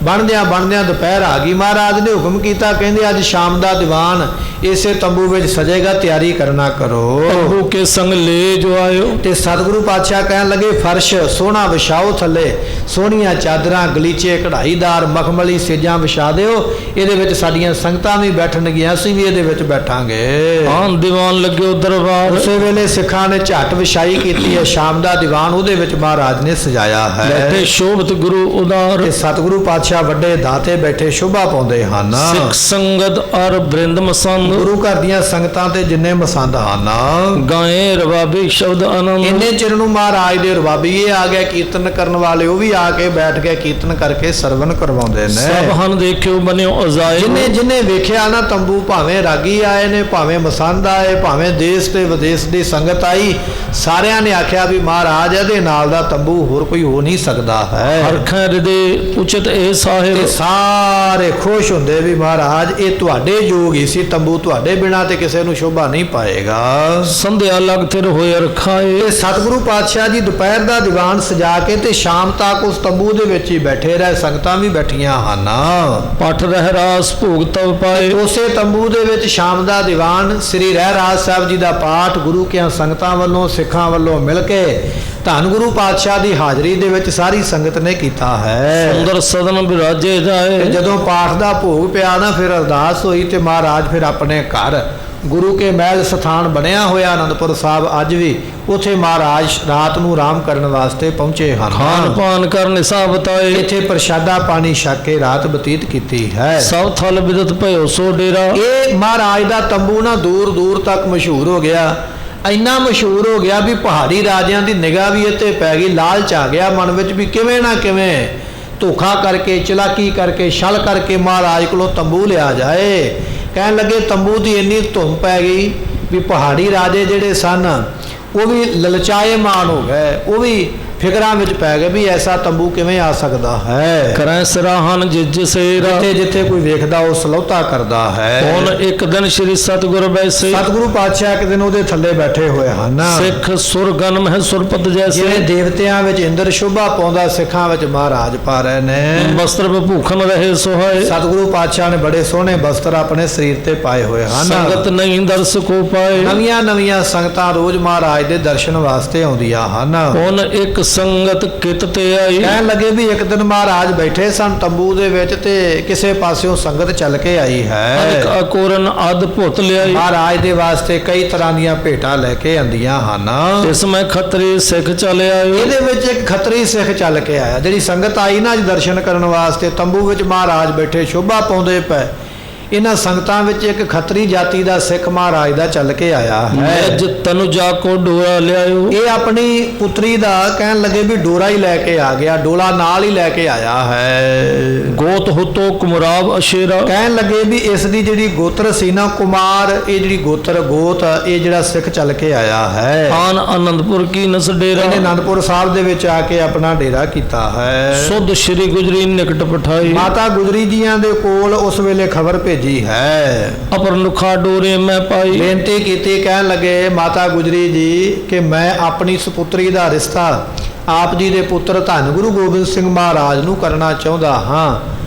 ਬਣਦਿਆਂ ਦੁਪਹਿਰ ਆ ਗਈ। ਮਹਾਰਾਜ ਨੇ ਹੁਕਮ ਕੀਤਾ, ਕਹਿੰਦੇ ਅੱਜ ਸ਼ਾਮ ਦਾ ਦੀਵਾਨ ਇਸੇ ਤੰਬੂ ਵਿੱਚ ਸਜੇਗਾ, ਤਿਆਰੀ ਕਰਨਾ ਕਰੋ। ਪ੍ਰਭੂ ਕੇ ਸੰਗ ਲੈ ਜੋ ਆਇਓ। ਤੇ ਸਤਿਗੁਰੂ ਪਾਤਸ਼ਾਹ ਕਹਿਣ ਲੱਗੇ ਫਰਸ਼ ਸੋਹਣਾ ਵਿਛਾਓ, ਥੱਲੇ ਸੋਹਣੀਆਂ ਚਾਦਰਾਂ, ਗਲੀਚੇ, ਕਢਾਈਦਾਰ, ਮਖਮਲੀ ਸੇਜਾਂ ਵਿਛਾ ਦਿਓ। ਇਹਦੇ ਵਿੱਚ ਸਾਡੀਆਂ ਸੰਗਤਾਂ ਵੀ ਬੈਠਣਗੀਆਂ, ਅਸੀਂ ਵੀ ਇਹਦੇ ਵਿੱਚ ਬੈਠਾਂਗੇ। ਆਨ ਦੀਵਾਨ ਲੱਗਿਓ ਦਰਬਾਰ। ਉਸੇ ਵੇਲੇ ਸਿੱਖਾਂ ਨੇ ਝੱਟ ਵਿਛਾਈ ਕੀਤੀ ਹੈ ਸ਼ਾਮ ਦਾ ਦੀਵਾਨ, ਉਹਦੇ ਵਿੱਚ ਮਹਾਰਾਜ ਨੇ ਸਜਾਇਆ ਹੈ। ਬੈਠੇ ਸ਼ੋਭਤ ਗੁਰੂ ਉਦਾਰ। ਤੇ ਸਤਿਗੁਰੂ ਪਾਤਸ਼ਾਹ ਵੱਡੇ ਦਾਤੇ ਬੈਠੇ ਸ਼ੋਭਾ ਪਾਉਂਦੇ ਹਨ। ਸਿੱਖ ਸੰਗਤ ਅਰ ਬ੍ਰਿੰਦ ਮਸੰਦ। ਗੁਰੂ ਘਰ ਦੀਆਂ ਸੰਗਤਾਂ ਤੇ ਜਿੰਨੇ ਮਸੰਦ ਹਨ, ਗਾਏ ਰਵਾਬੀ ਸ਼ਬਦ ਆਨੰਦ। ਇੰਨੇ ਚਿਰ ਨੂੰ ਮਹਾਰਾਜ ਦੇ ਰਬਾਬੀਏ ਆ ਗਏ, ਕੀਰਤਨ ਕਰਨ ਵਾਲੇ ਉਹ ਵੀ ਆ ਕੇ ਬੈਠ ਕੇ ਕੀਰਤਨ ਕਰਕੇ ਸਰਵਨ ਕਰਵਾਉਂਦੇ ਨੇ। ਸਭ ਹਨ ਦੇਖਿਓ ਬਨਿਓ ਅਜ਼ਾਏ। ਜਿਨੇ ਵੇਖਿਆ ਨਾ ਤੰਬੂ, ਭਾਵੇਂ ਰਾਗੀ ਆਏ ਨੇ, ਭਾਵੇਂ ਮਸੰਦ ਆਏ, ਭਾਵੇਂ ਦੇਸ਼ ਤੇ ਵਿਦੇਸ਼ ਦੀ ਸੰਗਤ ਆਈ, ਸਾਰਿਆਂ ਨੇ ਆਖਿਆ ਵੀ ਮਹਾਰਾਜ ਇਹਦੇ ਨਾਲ ਦਾ ਤੰਬੂ ਹੋਰ ਕੋਈ ਹੋ ਨਹੀਂ ਸਕਦਾ ਹੈ। ਹਰਖਾਂ ਹਿਰਦੇ ਉਚਿਤ ਇਹ ਸਾਹਿਬ। ਤੇ ਸਾਰੇ ਖੁਸ਼ ਹੁੰਦੇ ਵੀ ਮਹਾਰਾਜ ਇਹ ਤੁਹਾਡੇ ਯੋਗ ਹੀ ਸੀ ਤੰਬੂ, ਤੁਹਾਡੇ ਬਿਨਾ ਤੇ ਕਿਸੇ ਨੂੰ ਸ਼ੋਭਾ ਨਹੀਂ ਪਾਏਗਾ। ਸੰਧਿਆ ਲਗ ਥਿਰ ਹੋਏ ਰਖਾਏ। ਤੇ ਸਤਿਗੁਰੂ ਪਾਤਸ਼ਾਹ ਜੀ ਦੁਪਹਿਰ ਦਾ ਦੀਵਾਨ ਸਜਾ ਕੇ ਤੇ ਸ਼ਾਮ ਤੱਕ ਉਸ ਤੰਬੂ ਦੇ ਵਿੱਚ ਹੀ ਬੈਠੇ ਰਹੇ, ਸੰਗਤਾਂ ਵੀ ਬੈਠੀਆਂ ਹਨ। ਪਠ ਰਹਿ ਰਾਸ ਭੋਗ ਤਵ ਪਾਏ। ਉਸੇ ਤੰਬੂ ਦੇ ਵਿੱਚ ਸ਼ਾਮ ਦਾ ਦੀਵਾਨ ਸ੍ਰੀ ਰਹਿਰਾਸ ਸਾਹਿਬ ਜੀ ਦਾ ਪਾਠ ਗੁਰੂ ਕਿਆਂ ਸੰਗਤਾਂ ਵੱਲੋਂ, ਸਿੱਖਾਂ ਵੱਲੋਂ ਮਿਲ ਕੇ ਧੰਨ ਗੁਰੂ ਪਾਤਸ਼ਾਹ ਦੀ ਹਾਜ਼ਰੀ ਦੇ ਵਿੱਚ ਸਾਰੀ ਸੰਗਤ ਨੇ ਕੀਤਾ ਹੈ। ਸੁੰਦਰ ਸਦਨ ਬਿਰਾਜੇ ਜਾਏ। ਜਦੋਂ ਪਾਠ ਦਾ ਭੋਗ ਪਿਆ ਨਾ, ਫਿਰ ਅਰਦਾਸ ਹੋਈ ਤੇ ਮਹਾਰਾਜ ਫਿਰ ਆਪਣੇ ਘਰ ਗੁਰੂ ਕੇ ਮਹਿਲ ਸਥਾਨ ਬਣਿਆ ਹੋਇਆ ਅਨੰਦਪੁਰ ਸਾਹਿਬ ਅੱਜ ਵੀ, ਉੱਥੇ ਮਹਾਰਾਜ ਰਾਤ ਨੂੰ ਆਰਾਮ ਕਰਨ ਵਾਸਤੇ ਪਹੁੰਚੇ ਹਨ। ਖਾਨ ਪਾਨ ਕਰ ਨਿਸਾ ਬਤਾਏ। ਇੱਥੇ ਪ੍ਰਸ਼ਾਦਾ ਪਾਣੀ ਛਕ ਕੇ ਰਾਤ ਬਤੀਤ ਕੀਤੀ ਹੈ। ਸਭ ਥਲ ਬਿਦਤ ਭਇਓ ਸੋ ਡੇਰਾ। ਇਹ ਮਹਾਰਾਜ ਦਾ ਤੰਬੂ ਨਾ ਦੂਰ ਦੂਰ ਤੱਕ ਮਸ਼ਹੂਰ ਹੋ ਗਿਆ, ਇੰਨਾ ਮਸ਼ਹੂਰ ਹੋ ਗਿਆ ਵੀ ਪਹਾੜੀ ਰਾਜਿਆਂ ਦੀ ਨਿਗਾਹ ਵੀ ਇੱਥੇ ਪੈ ਗਈ। ਲਾਲਚ ਆ ਗਿਆ ਮਨ ਵਿੱਚ ਵੀ ਕਿਵੇਂ ਨਾ ਕਿਵੇਂ ਧੋਖਾ ਕਰਕੇ, ਚਲਾਕੀ ਕਰਕੇ, ਛਲ ਕਰਕੇ ਮਹਾਰਾਜ ਕੋਲੋਂ ਤੰਬੂ ਲਿਆ ਜਾਏ। ਕਹਿਣ ਲੱਗੇ ਤੰਬੂ ਦੀ ਇੰਨੀ ਧੁੰਮ ਪੈ ਗਈ ਵੀ ਪਹਾੜੀ ਰਾਜੇ ਜਿਹੜੇ ਸਨ ਉਹ ਵੀ ਲਲਚਾਏ ਮਾਨ ਹੋ ਗਏ, ਉਹ ਵੀ ਫਿਕਰਾਂ ਵਿੱਚ ਪੈ ਗਏ ਵੀ ਐਸਾ ਤੰਬੂ ਕਿਵੇਂ ਆ ਸਕਦਾ ਹੈ। ਕਰੈ ਸਰਾਹਨ ਜਿਜ ਸੇਰਾ। ਜਿੱਥੇ ਜਿੱਥੇ ਕੋਈ ਵੇਖਦਾ ਉਹ ਸਲੌਤਾ ਕਰਦਾ ਹੈ। ਹੁਣ ਇੱਕ ਦਿਨ ਸ੍ਰੀ ਸਤਿਗੁਰ ਬੈਸੇ। ਸਤਿਗੁਰੂ ਪਾਤਸ਼ਾਹ ਇੱਕ ਦਿਨ ਉਹਦੇ ਥੱਲੇ ਬੈਠੇ ਹੋਏ ਹਨ। ਸਿੱਖ ਸੁਰ ਗਨ ਮਹਿ ਸੁਰਪਤ ਜੈਸੇ। ਜਿਹੜੇ ਦੇਵਤਿਆਂ ਵਿੱਚ ਇੰਦਰ ਸ਼ੋਭਾ ਪਾਉਂਦਾ, ਸਿੱਖਾਂ ਵਿੱਚ ਮਹਾਰਾਜ ਪਾ ਰਹੇ ਨੇ। ਵਸਤਰ ਭੂਖਨ ਰਹੇ ਸੁਹਾਏ। ਸਤਿਗੁਰੂ ਪਾਤਸ਼ਾਹ ਨੇ ਬੜੇ ਸੋਹਣੇ ਵਸਤਰ ਆਪਣੇ ਸਰੀਰ ਤੇ ਪਾਏ ਹੋਏ ਹਨ। ਸੰਗਤ ਨਹੀਂ ਦਰਸ ਕੋ ਪਾਏ। ਨਵੀਆਂ ਨਵੀਆਂ ਸੰਗਤਾਂ ਰੋਜ਼ ਮਹਾਰਾਜ ਦੇ ਦਰਸ਼ਨ ਵਾਸਤੇ ਆਉਂਦੀਆਂ ਹਨ। ਹੁਣ ਇੱਕ ਸੰਗਤ ਕਿਤ ਤੇ ਆਈ। ਕਹਿਣ ਲੱਗੇ ਵੀ ਇੱਕ ਦਿਨ ਮਹਾਰਾਜ ਬੈਠੇ ਸਨ ਤੰਬੂ ਦੇ ਵਿੱਚ ਤੇ ਕਿਸੇ ਪਾਸਿਓਂ ਸੰਗਤ ਚੱਲ ਕੇ ਆਈ ਹੈ। ਅਨਕ ਅਕੋਰਨ ਅਦ ਭੁੱਤ ਲਿਆਈ। ਮਹਾਰਾਜ ਦੇ ਵਾਸਤੇ ਕਈ ਤਰ੍ਹਾਂ ਦੀਆਂ ਭੇਟਾਂ ਲੈ ਕੇ ਆਂਦੀਆਂ ਹਨ। ਇਸ ਮੈਂ ਖੱਤਰੀ ਸਿੱਖ ਚਲ ਆਇਓ। ਇਹਦੇ ਵਿੱਚ ਇੱਕ ਖੱਤਰੀ ਸਿੱਖ ਚੱਲ ਕੇ ਆਇਆ। ਜਿਹੜੀ ਸੰਗਤ ਆਈ ਨਾ ਅੱਜ ਦਰਸ਼ਨ ਕਰਨ ਵਾਸਤੇ, ਤੰਬੂ ਵਿੱਚ ਮਹਾਰਾਜ ਬੈਠੇ ਸ਼ੋਭਾ ਪਾਉਂਦੇ ਪਏ, ਇਹਨਾਂ ਸੰਗਤਾਂ ਵਿੱਚ ਇੱਕ ਖੱਤਰੀ ਜਾਤੀ ਦਾ ਸਿੱਖ ਮਹਾਰਾਜ ਦਾ ਚੱਲ ਕੇ ਆਇਆ ਹੈ। ਨਿਜ ਤਨੁਜਾ ਕੋ ਡੋਰਾ ਲਿਆਇਓ। ਇਹ ਆਪਣੀ ਪੁੱਤਰੀ ਦਾ ਕਹਿਣ ਲੱਗੇ ਵੀ ਡੋਰਾ ਹੀ ਲੈ ਕੇ ਆ ਗਿਆ, ਡੋਲਾ ਨਾਲ ਹੀ ਲੈ ਕੇ ਆਇਆ ਹੈ। ਗੋਤ ਹੁਤੋ ਕੁਮਰਾਵ ਅਸ਼ੇਰਾ। ਕਹਿਣ ਲੱਗੇ ਵੀ ਇਸ ਦੀ ਜਿਹੜੀ ਗੋਤਰ ਸੀ ਨਾ ਕੁਮਾਰ, ਇਹ ਜਿਹੜੀ ਗੋਤਰ ਗੋਤ, ਇਹ ਜਿਹੜਾ ਸਿੱਖ ਚੱਲ ਕੇ ਆਇਆ ਹੈ। ਆਨ ਆਨੰਦਪੁਰ ਕੀ ਨਸ ਡੇਰਾ। ਇਹਨੇ ਆਨੰਦਪੁਰ ਸਾਹਿਬ ਦੇ ਵਿੱਚ ਆ ਕੇ ਆਪਣਾ ਡੇਰਾ ਕੀਤਾ ਹੈ। ਸੁਧ ਸ਼੍ਰੀ ਗੁਜਰੀ ਨਿਕਟ ਪਠਾਈ। ਮਾਤਾ ਗੁਜਰੀ ਜੀਆਂ ਦੇ ਕੋਲ ਉਸ ਵੇਲੇ ਖਬਰ ਭੇਜੀ ਹੈ। ਅਪਰ ਨੁਖਾ ਡੋਰੇ ਮੈਂ ਪਾਈ। ਬੇਨਤੀ ਕੀਤੀ, ਕਹਿਣ ਲੱਗੇ ਮਾਤਾ ਗੁਜਰੀ ਜੀ ਕਿ ਮੈਂ ਆਪਣੀ ਸੁਪੁੱਤਰੀ ਦਾ ਰਿਸ਼ਤਾ ਆਪ ਜੀ ਦੇ ਪੁੱਤਰ ਧੰਨ ਗੁਰੂ ਗੋਬਿੰਦ ਸਿੰਘ ਮਹਾਰਾਜ ਨੂੰ ਕਰਨਾ ਚਾਹੁੰਦਾ ਹਾਂ।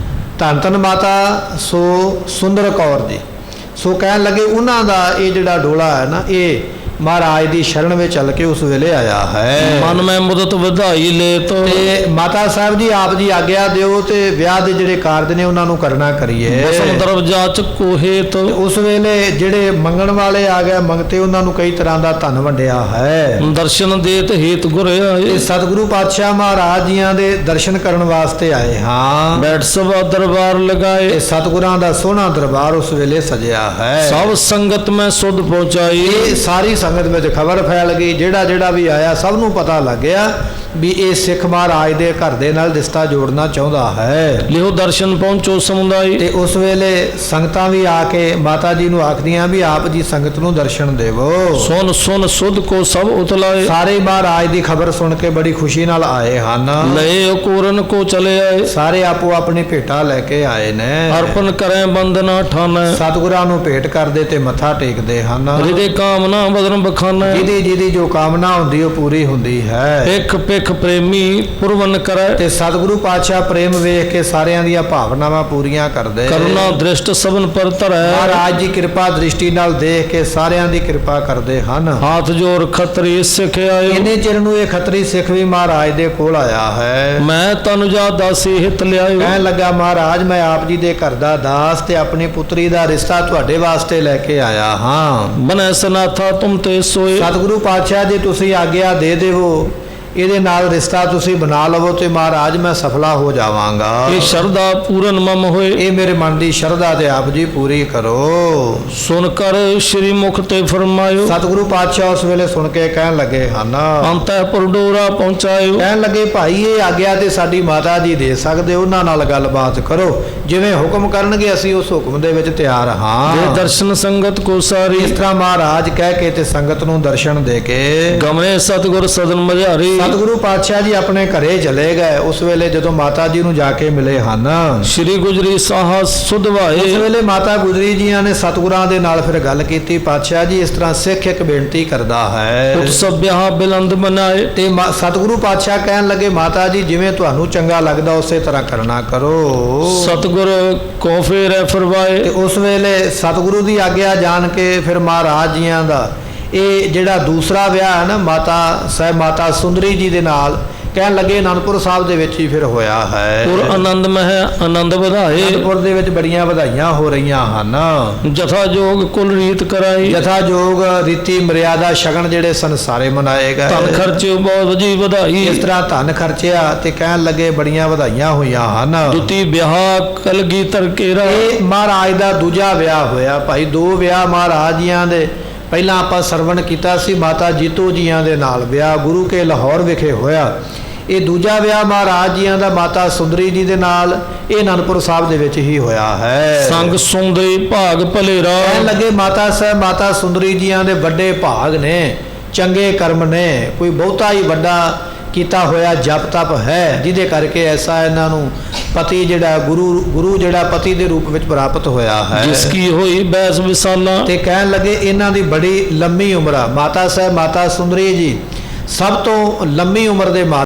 ਧੰਨ ਧੰਨ ਮਾਤਾ ਸੋ ਸੁੰਦਰ ਕੌਰ ਜੀ। ਸੋ ਕਹਿਣ ਲੱਗੇ ਉਹਨਾਂ ਦਾ ਇਹ ਜਿਹੜਾ ਡੋਲਾ ਹੈ ਨਾ, ਇਹ ਮਹਾਰਾਜ ਦੀ ਸ਼ਰਨ ਵਿੱਚ ਚੱਲ ਕੇ ਉਸ ਵੇਲੇ ਆਇਆ ਹੈ। ਮਨ ਮੈਂ ਮੁਦਤ ਵਧਾਈ ਲੈ ਤੋ। ਤੇ ਮਾਤਾ ਸਾਹਿਬ ਜੀ ਆਪ ਜੀ ਆਗਿਆ ਦਿਓ ਤੇ ਵਿਆਹ ਦੇ ਜਿਹੜੇ ਕਾਰਜ ਨੇ ਉਹਨਾਂ ਨੂੰ ਕਰਨਾ ਕਰੀਏ। ਬਸਮ ਦਰਬ ਜਾਚ ਕੋਹੇ ਤੋ। ਉਸ ਵੇਲੇ ਜਿਹੜੇ ਮੰਗਣ ਵਾਲੇ ਆ ਗਏ ਮੰਗਤੇ, ਉਹਨਾਂ ਨੂੰ ਕਈ ਤਰ੍ਹਾਂ ਦਾ ਧਨ ਵੰਡਿਆ ਹੈ। ਦਰਸ਼ਨ ਦੇਤ ਹੇਤ ਗੁਰ ਆਏ। ਇਹ ਸਤਿਗੁਰੂ ਪਾਤਸ਼ਾਹ ਮਹਾਰਾਜ ਜੀਆਂ ਦੇ ਦਰਸ਼ਨ ਕਰਨ ਵਾਸਤੇ ਆਏ ਹਾਂ। ਬੈਠ ਸਭਾ ਦਰਬਾਰ ਲਗਾਏ। ਇਹ ਸਤਿਗੁਰਾਂ ਦਾ ਸੋਹਣਾ ਦਰਬਾਰ ਉਸ ਵੇਲੇ ਸਜਿਆ ਹੈ। ਸਭ ਸੰਗਤ ਮੈਂ ਸੁਧ ਪਹੁੰਚਾਈ। ਇਹ ਸਾਰੀ ਸੰਗਤ ਵਿੱਚ ਖਬਰ ਫੈਲ ਗਈ। ਜਿਹੜਾ ਵੀ ਆਇਆ ਸਭ ਨੂੰ ਪਤਾ ਲੱਗ ਗਿਆ ਵੀ ਇਹ ਸਿੱਖ ਮਹਾਰਾਜ ਦੇ ਘਰ ਦੇ ਨਾਲ ਰਿਸ਼ਤਾ ਜੋੜਨਾ ਚਾਹੁੰਦਾ ਹੈ। ਲਿਓ ਦਰਸ਼ਨ ਪਹੁੰਚੋ ਸਮੁਦਾਈ। ਤੇ ਉਸ ਵੇਲੇ ਸੰਗਤਾਂ ਵੀ ਆ ਕੇ ਮਾਤਾ ਜੀ ਨੂੰ ਆਖਦੀਆਂ ਵੀ ਆਪ ਜੀ ਸੰਗਤ ਨੂੰ ਦਰਸ਼ਨ ਦੇਵੋ। ਸੁਨ ਸੁਨ ਸੁਧ ਕੋ ਸਭ ਉਤਲਾਏ। ਸਾਰੇ ਮਹਾਰਾਜ ਦੀ ਖਬਰ ਸੁਣ ਕੇ ਬੜੀ ਖੁਸ਼ੀ ਨਾਲ ਆਏ ਹਨ। ਲਏ ਅਕੋਰਨ ਕੋ ਚਲੇ ਆਏ। ਸਾਰੇ ਆਪੋ ਆਪਣੀ ਭੇਟਾ ਲੈ ਕੇ ਆਏ ਨੇ। ਅਰਪਣ ਕਰੇ ਬੰਦਨਾ ਠਾਨੈ। ਸਤਿਗੁਰਾਂ ਨੂੰ ਭੇਟ ਕਰਦੇ ਤੇ ਮੱਥਾ ਟੇਕਦੇ ਹਨ। ਹਿਰਦੇ ਕਾਮਨਾ ਬਦਨ ਬਖਾਨੈ। ਜਿਹਦੀ ਜੋ ਕਾਮਨਾ ਹੁੰਦੀ ਉਹ ਪੂਰੀ ਹੁੰਦੀ ਹੈ। ਇੱਕ ਪਿਖ ਪ੍ਰੇਮੀ ਪੁਰਵਨ ਕਰੈ। ਤੇ ਸਤਿਗੁਰੂ ਪਾਤਸ਼ਾਹ ਪ੍ਰੇਮ ਵੇਖ ਕੇ ਸਾਰਿਆਂ ਦੀਆਂ ਭਾਵਨਾਵਾਂ ਪੂਰੀਆਂ ਕਰਦੇ। ਕਰੁਣਾ ਦ੍ਰਿਸ਼ਟ ਸਭਨ ਪਰ ਧਰੈ। ਮਹਾਰਾਜ ਜੀ ਕਿਰਪਾ ਦ੍ਰਿਸ਼ਟੀ ਨਾਲ ਦੇਖ ਕੇ ਸਾਰਿਆਂ ਦੀ ਕਿਰਪਾ ਕਰਦੇ ਹਨ। ਹਾਥ ਜੋੜ ਖੱਤਰੀ ਸਿੱਖ ਆਇਓ। ਇੰਨੇ ਚਿਰ ਨੂੰ ਇਹ ਖੱਤਰੀ ਸਿੱਖ ਵੀ ਮਹਾਰਾਜ ਦੇ ਕੋਲ ਆਇਆ ਹੈ। ਮੈਂ ਤਨੁਜਾ ਦਾਸੀ ਹਿਤ ਲਿਆਇਓ। ਕਹਿਣ ਲੱਗਾ ਮਹਾਰਾਜ ਮੈਂ ਆਪ ਜੀ ਦੇ ਘਰ ਦਾ ਦਾਸ ਤੇ ਆਪਣੀ ਪੁੱਤਰੀ ਦਾ ਰਿਸ਼ਤਾ ਤੁਹਾਡੇ ਵਾਸਤੇ ਲੈ ਕੇ ਆਇਆ ਹਾਂ। ਬਨੈ ਸਨਾਥਾ ਤੁਮ ਤੇ ਸੋਏ। ਸਤਿਗੁਰੂ ਪਾਤਸ਼ਾਹ ਜੀ ਤੁਸੀਂ ਆਗਿਆ ਦੇ ਦੇਵੋ, ਇਹਦੇ ਨਾਲ ਰਿਸ਼ਤਾ ਤੁਸੀਂ ਬਣਾ ਲਵੋ ਤੇ ਮਹਾਰਾਜ ਮੈਂ ਸਫਲਾ ਹੋ ਜਾਵਾਂਗਾ। ਇਹ ਸ਼ਰਧਾ ਪੂਰਨ ਮਮ ਹੋਏ। ਇਹ ਮੇਰੇ ਮਨ ਦੀ ਸ਼ਰਧਾ ਤੇ ਆਪ ਜੀ ਪੂਰੀ ਕਰੋ। ਸੁਨ ਕਰ ਸ਼੍ਰੀ ਮੁਖ ਤੇ ਫਰਮਾਇਓ। ਸਤਿਗੁਰੂ ਪਾਤਸ਼ਾਹ ਉਸ ਵੇਲੇ ਸੁਣ ਕੇ ਕਹਿਣ ਲੱਗੇ ਹਨ। ਅੰਤఃਪੁਰ ਡੋਰਾ ਪਹੁੰਚਾਇਓ। ਕਹਿਣ ਲੱਗੇ ਭਾਈ ਇਹ ਆਗਿਆ ਤੇ ਸਾਡੀ ਮਾਤਾ ਜੀ ਦੇ ਸਕਦੇ, ਉਹਨਾਂ ਨਾਲ ਗੱਲਬਾਤ ਕਰੋ, ਜਿਵੇਂ ਹੁਕਮ ਕਰਨਗੇ ਅਸੀਂ ਉਸ ਹੁਕਮ ਦੇ ਵਿੱਚ ਤਿਆਰ ਹਾਂ। ਜੇ ਦਰਸ਼ਨ ਸੰਗਤ ਕੋ ਸਾਰੀ। ਇਸ ਤਰ੍ਹਾਂ ਮਹਾਰਾਜ ਕਹਿ ਕੇ ਤੇ ਸੰਗਤ ਨੂੰ ਦਰਸ਼ਨ ਦੇ ਕੇ ਗਮਰੇ ਸਤਿਗੁਰ ਸਦਨ ਮਝਾਰੀ। ਸਤਿਗੁਰੂ ਪਾਤਸ਼ਾਹ ਜੀ ਆਪਣੇ ਘਰੇ ਚਲੇ ਗਏ। ਉਸ ਵੇਲੇ ਜਦੋਂ ਮਾਤਾ ਜੀ ਨੂੰ ਜਾ ਕੇ ਮਿਲੇ ਹਨ, ਸ਼੍ਰੀ ਗੁਜਰੀ ਸਾਹਾ ਸੁਧਵਾਏ। ਉਸ ਵੇਲੇ ਮਾਤਾ ਗੁਜਰੀ ਜੀਆਂ ਨੇ ਸਤਿਗੁਰਾਂ ਦੇ ਨਾਲ ਫਿਰ ਗੱਲ ਕੀਤੀ। ਪਾਤਸ਼ਾਹ ਜੀ ਇਸ ਤਰ੍ਹਾਂ ਸਿੱਖ ਇੱਕ ਬੇਨਤੀ ਕਰਦਾ ਹੈ। ਉਤਸਵ ਵਿਆਹ ਬਿਲੰਦ ਮਨਾਏ। ਤੇ ਸਤਿਗੁਰੂ ਪਾਤਸ਼ਾਹ ਕਹਿਣ ਲੱਗੇ ਮਾਤਾ ਜੀ ਜਿਵੇਂ ਤੁਹਾਨੂੰ ਚੰਗਾ ਲੱਗਦਾ ਉਸੇ ਤਰ੍ਹਾਂ ਕਰਨਾ ਕਰੋ। ਸਤਿਗੁਰ ਕੋ ਫੇਰੈ ਫਰਵਾਏ। ਤੇ ਉਸ ਵੇਲੇ ਸਤਿਗੁਰੂ ਦੀ ਆਗਿਆ ਜਾਣ ਕੇ ਫਿਰ ਮਹਾਰਾਜ ਜੀਆਂ ਦਾ ਇਹ ਜਿਹੜਾ ਦੂਸਰਾ ਵਿਆਹ ਹੈ ਨਾ ਮਾਤਾ ਸੁੰਦਰੀ ਜੀ ਦੇ ਨਾਲ, ਕਹਿਣ ਲੱਗੇ ਅਨੰਦਪੁਰ ਸਾਹਿਬ ਦੇ ਵਿੱਚ ਹੀ ਫਿਰ ਹੋਇਆ ਹੈ। ਪੁਰ ਆਨੰਦ ਮਹਿ ਆਨੰਦ ਵਧਾਏ। ਅਨੰਦਪੁਰ ਦੇ ਵਿੱਚ ਬੜੀਆਂ ਵਧਾਈਆਂ ਹੋ ਰਹੀਆਂ ਹਨ। ਜਥਾ ਜੋਗ ਕੁਲ ਰੀਤ ਕਰਾਈ। ਜਥਾ ਜੋਗ ਰੀਤੀ ਮਰਿਆਦਾ ਸ਼ਗਨ ਜਿਹੜੇ ਸੰਸਾਰੇ ਮਨਾਏ ਗਏ। ਧਨ ਖਰਚੇ ਬਹੁਤ ਜੀ ਵਧਾਈ। ਇਸ ਤਰ੍ਹਾਂ ਧਨ ਖਰਚਿਆ ਤੇ ਕਹਿਣ ਲੱਗੇ ਬੜੀਆਂ ਵਧਾਈਆਂ ਹੋਈਆਂ ਹਨ। ਦੁਤੀ ਵਿਆਹ ਕਲਗੀ ਤਰਕੇਰਾ। ਇਹ ਮਹਾਰਾਜ ਦਾ ਦੂਜਾ ਵਿਆਹ ਹੋਇਆ ਭਾਈ। ਦੋ ਵਿਆਹ ਮਹਾਰਾਜ ਜੀਆਂ ਦੇ ਪਹਿਲਾਂ ਆਪਾਂ ਸਰਵਣ ਕੀਤਾ ਸੀ। ਮਾਤਾ ਜੀਤੋ ਜੀਆਂ ਦੇ ਨਾਲ ਵਿਆਹ ਗੁਰੂ ਕੇ ਲਾਹੌਰ ਵਿਖੇ ਹੋਇਆ। ਇਹ ਦੂਜਾ ਵਿਆਹ ਮਹਾਰਾਜ ਜੀਆਂ ਦਾ ਮਾਤਾ ਸੁੰਦਰੀ ਜੀ ਦੇ ਨਾਲ ਇਹ ਅਨੰਦਪੁਰ ਸਾਹਿਬ ਦੇ ਵਿੱਚ ਹੀ ਹੋਇਆ ਹੈ। ਸੰਗ ਸੁੰਦਰੀ ਭਾਗ ਭਲੇਰਾ। ਕਹਿਣ ਲੱਗੇ ਮਾਤਾ ਸੁੰਦਰੀ ਜੀਆਂ ਦੇ ਵੱਡੇ ਭਾਗ ਨੇ, ਚੰਗੇ ਕਰਮ ਨੇ, ਕੋਈ ਬਹੁਤਾ ਹੀ ਵੱਡਾ ਕੀਤਾ ਹੋਇਆ ਜਪ ਤਪ ਹੈ, ਜਿਹਦੇ ਕਰਕੇ ਐਸਾ ਇਹਨਾਂ ਨੂੰ ਪਤੀ ਜਿਹੜਾ ਗੁਰੂ ਜਿਹੜਾ ਪਤੀ ਦੇ ਰੂਪ ਵਿੱਚ ਪ੍ਰਾਪਤ ਹੋਇਆ ਹੈ। ਜਿਸ ਕੀ ਹੋਈ ਬੈਸ ਵਿਸਾਲਾ। ਤੇ ਕਹਿਣ ਲੱਗੇ ਇਹਨਾਂ ਦੀ ਬੜੀ ਲੰਮੀ ਉਮਰ ਆ। ਮਾਤਾ ਸੁੰਦਰੀ ਜੀ ਸਭ ਤੋਂ ਲੰਮੀ ਉਮਰ ਦੇ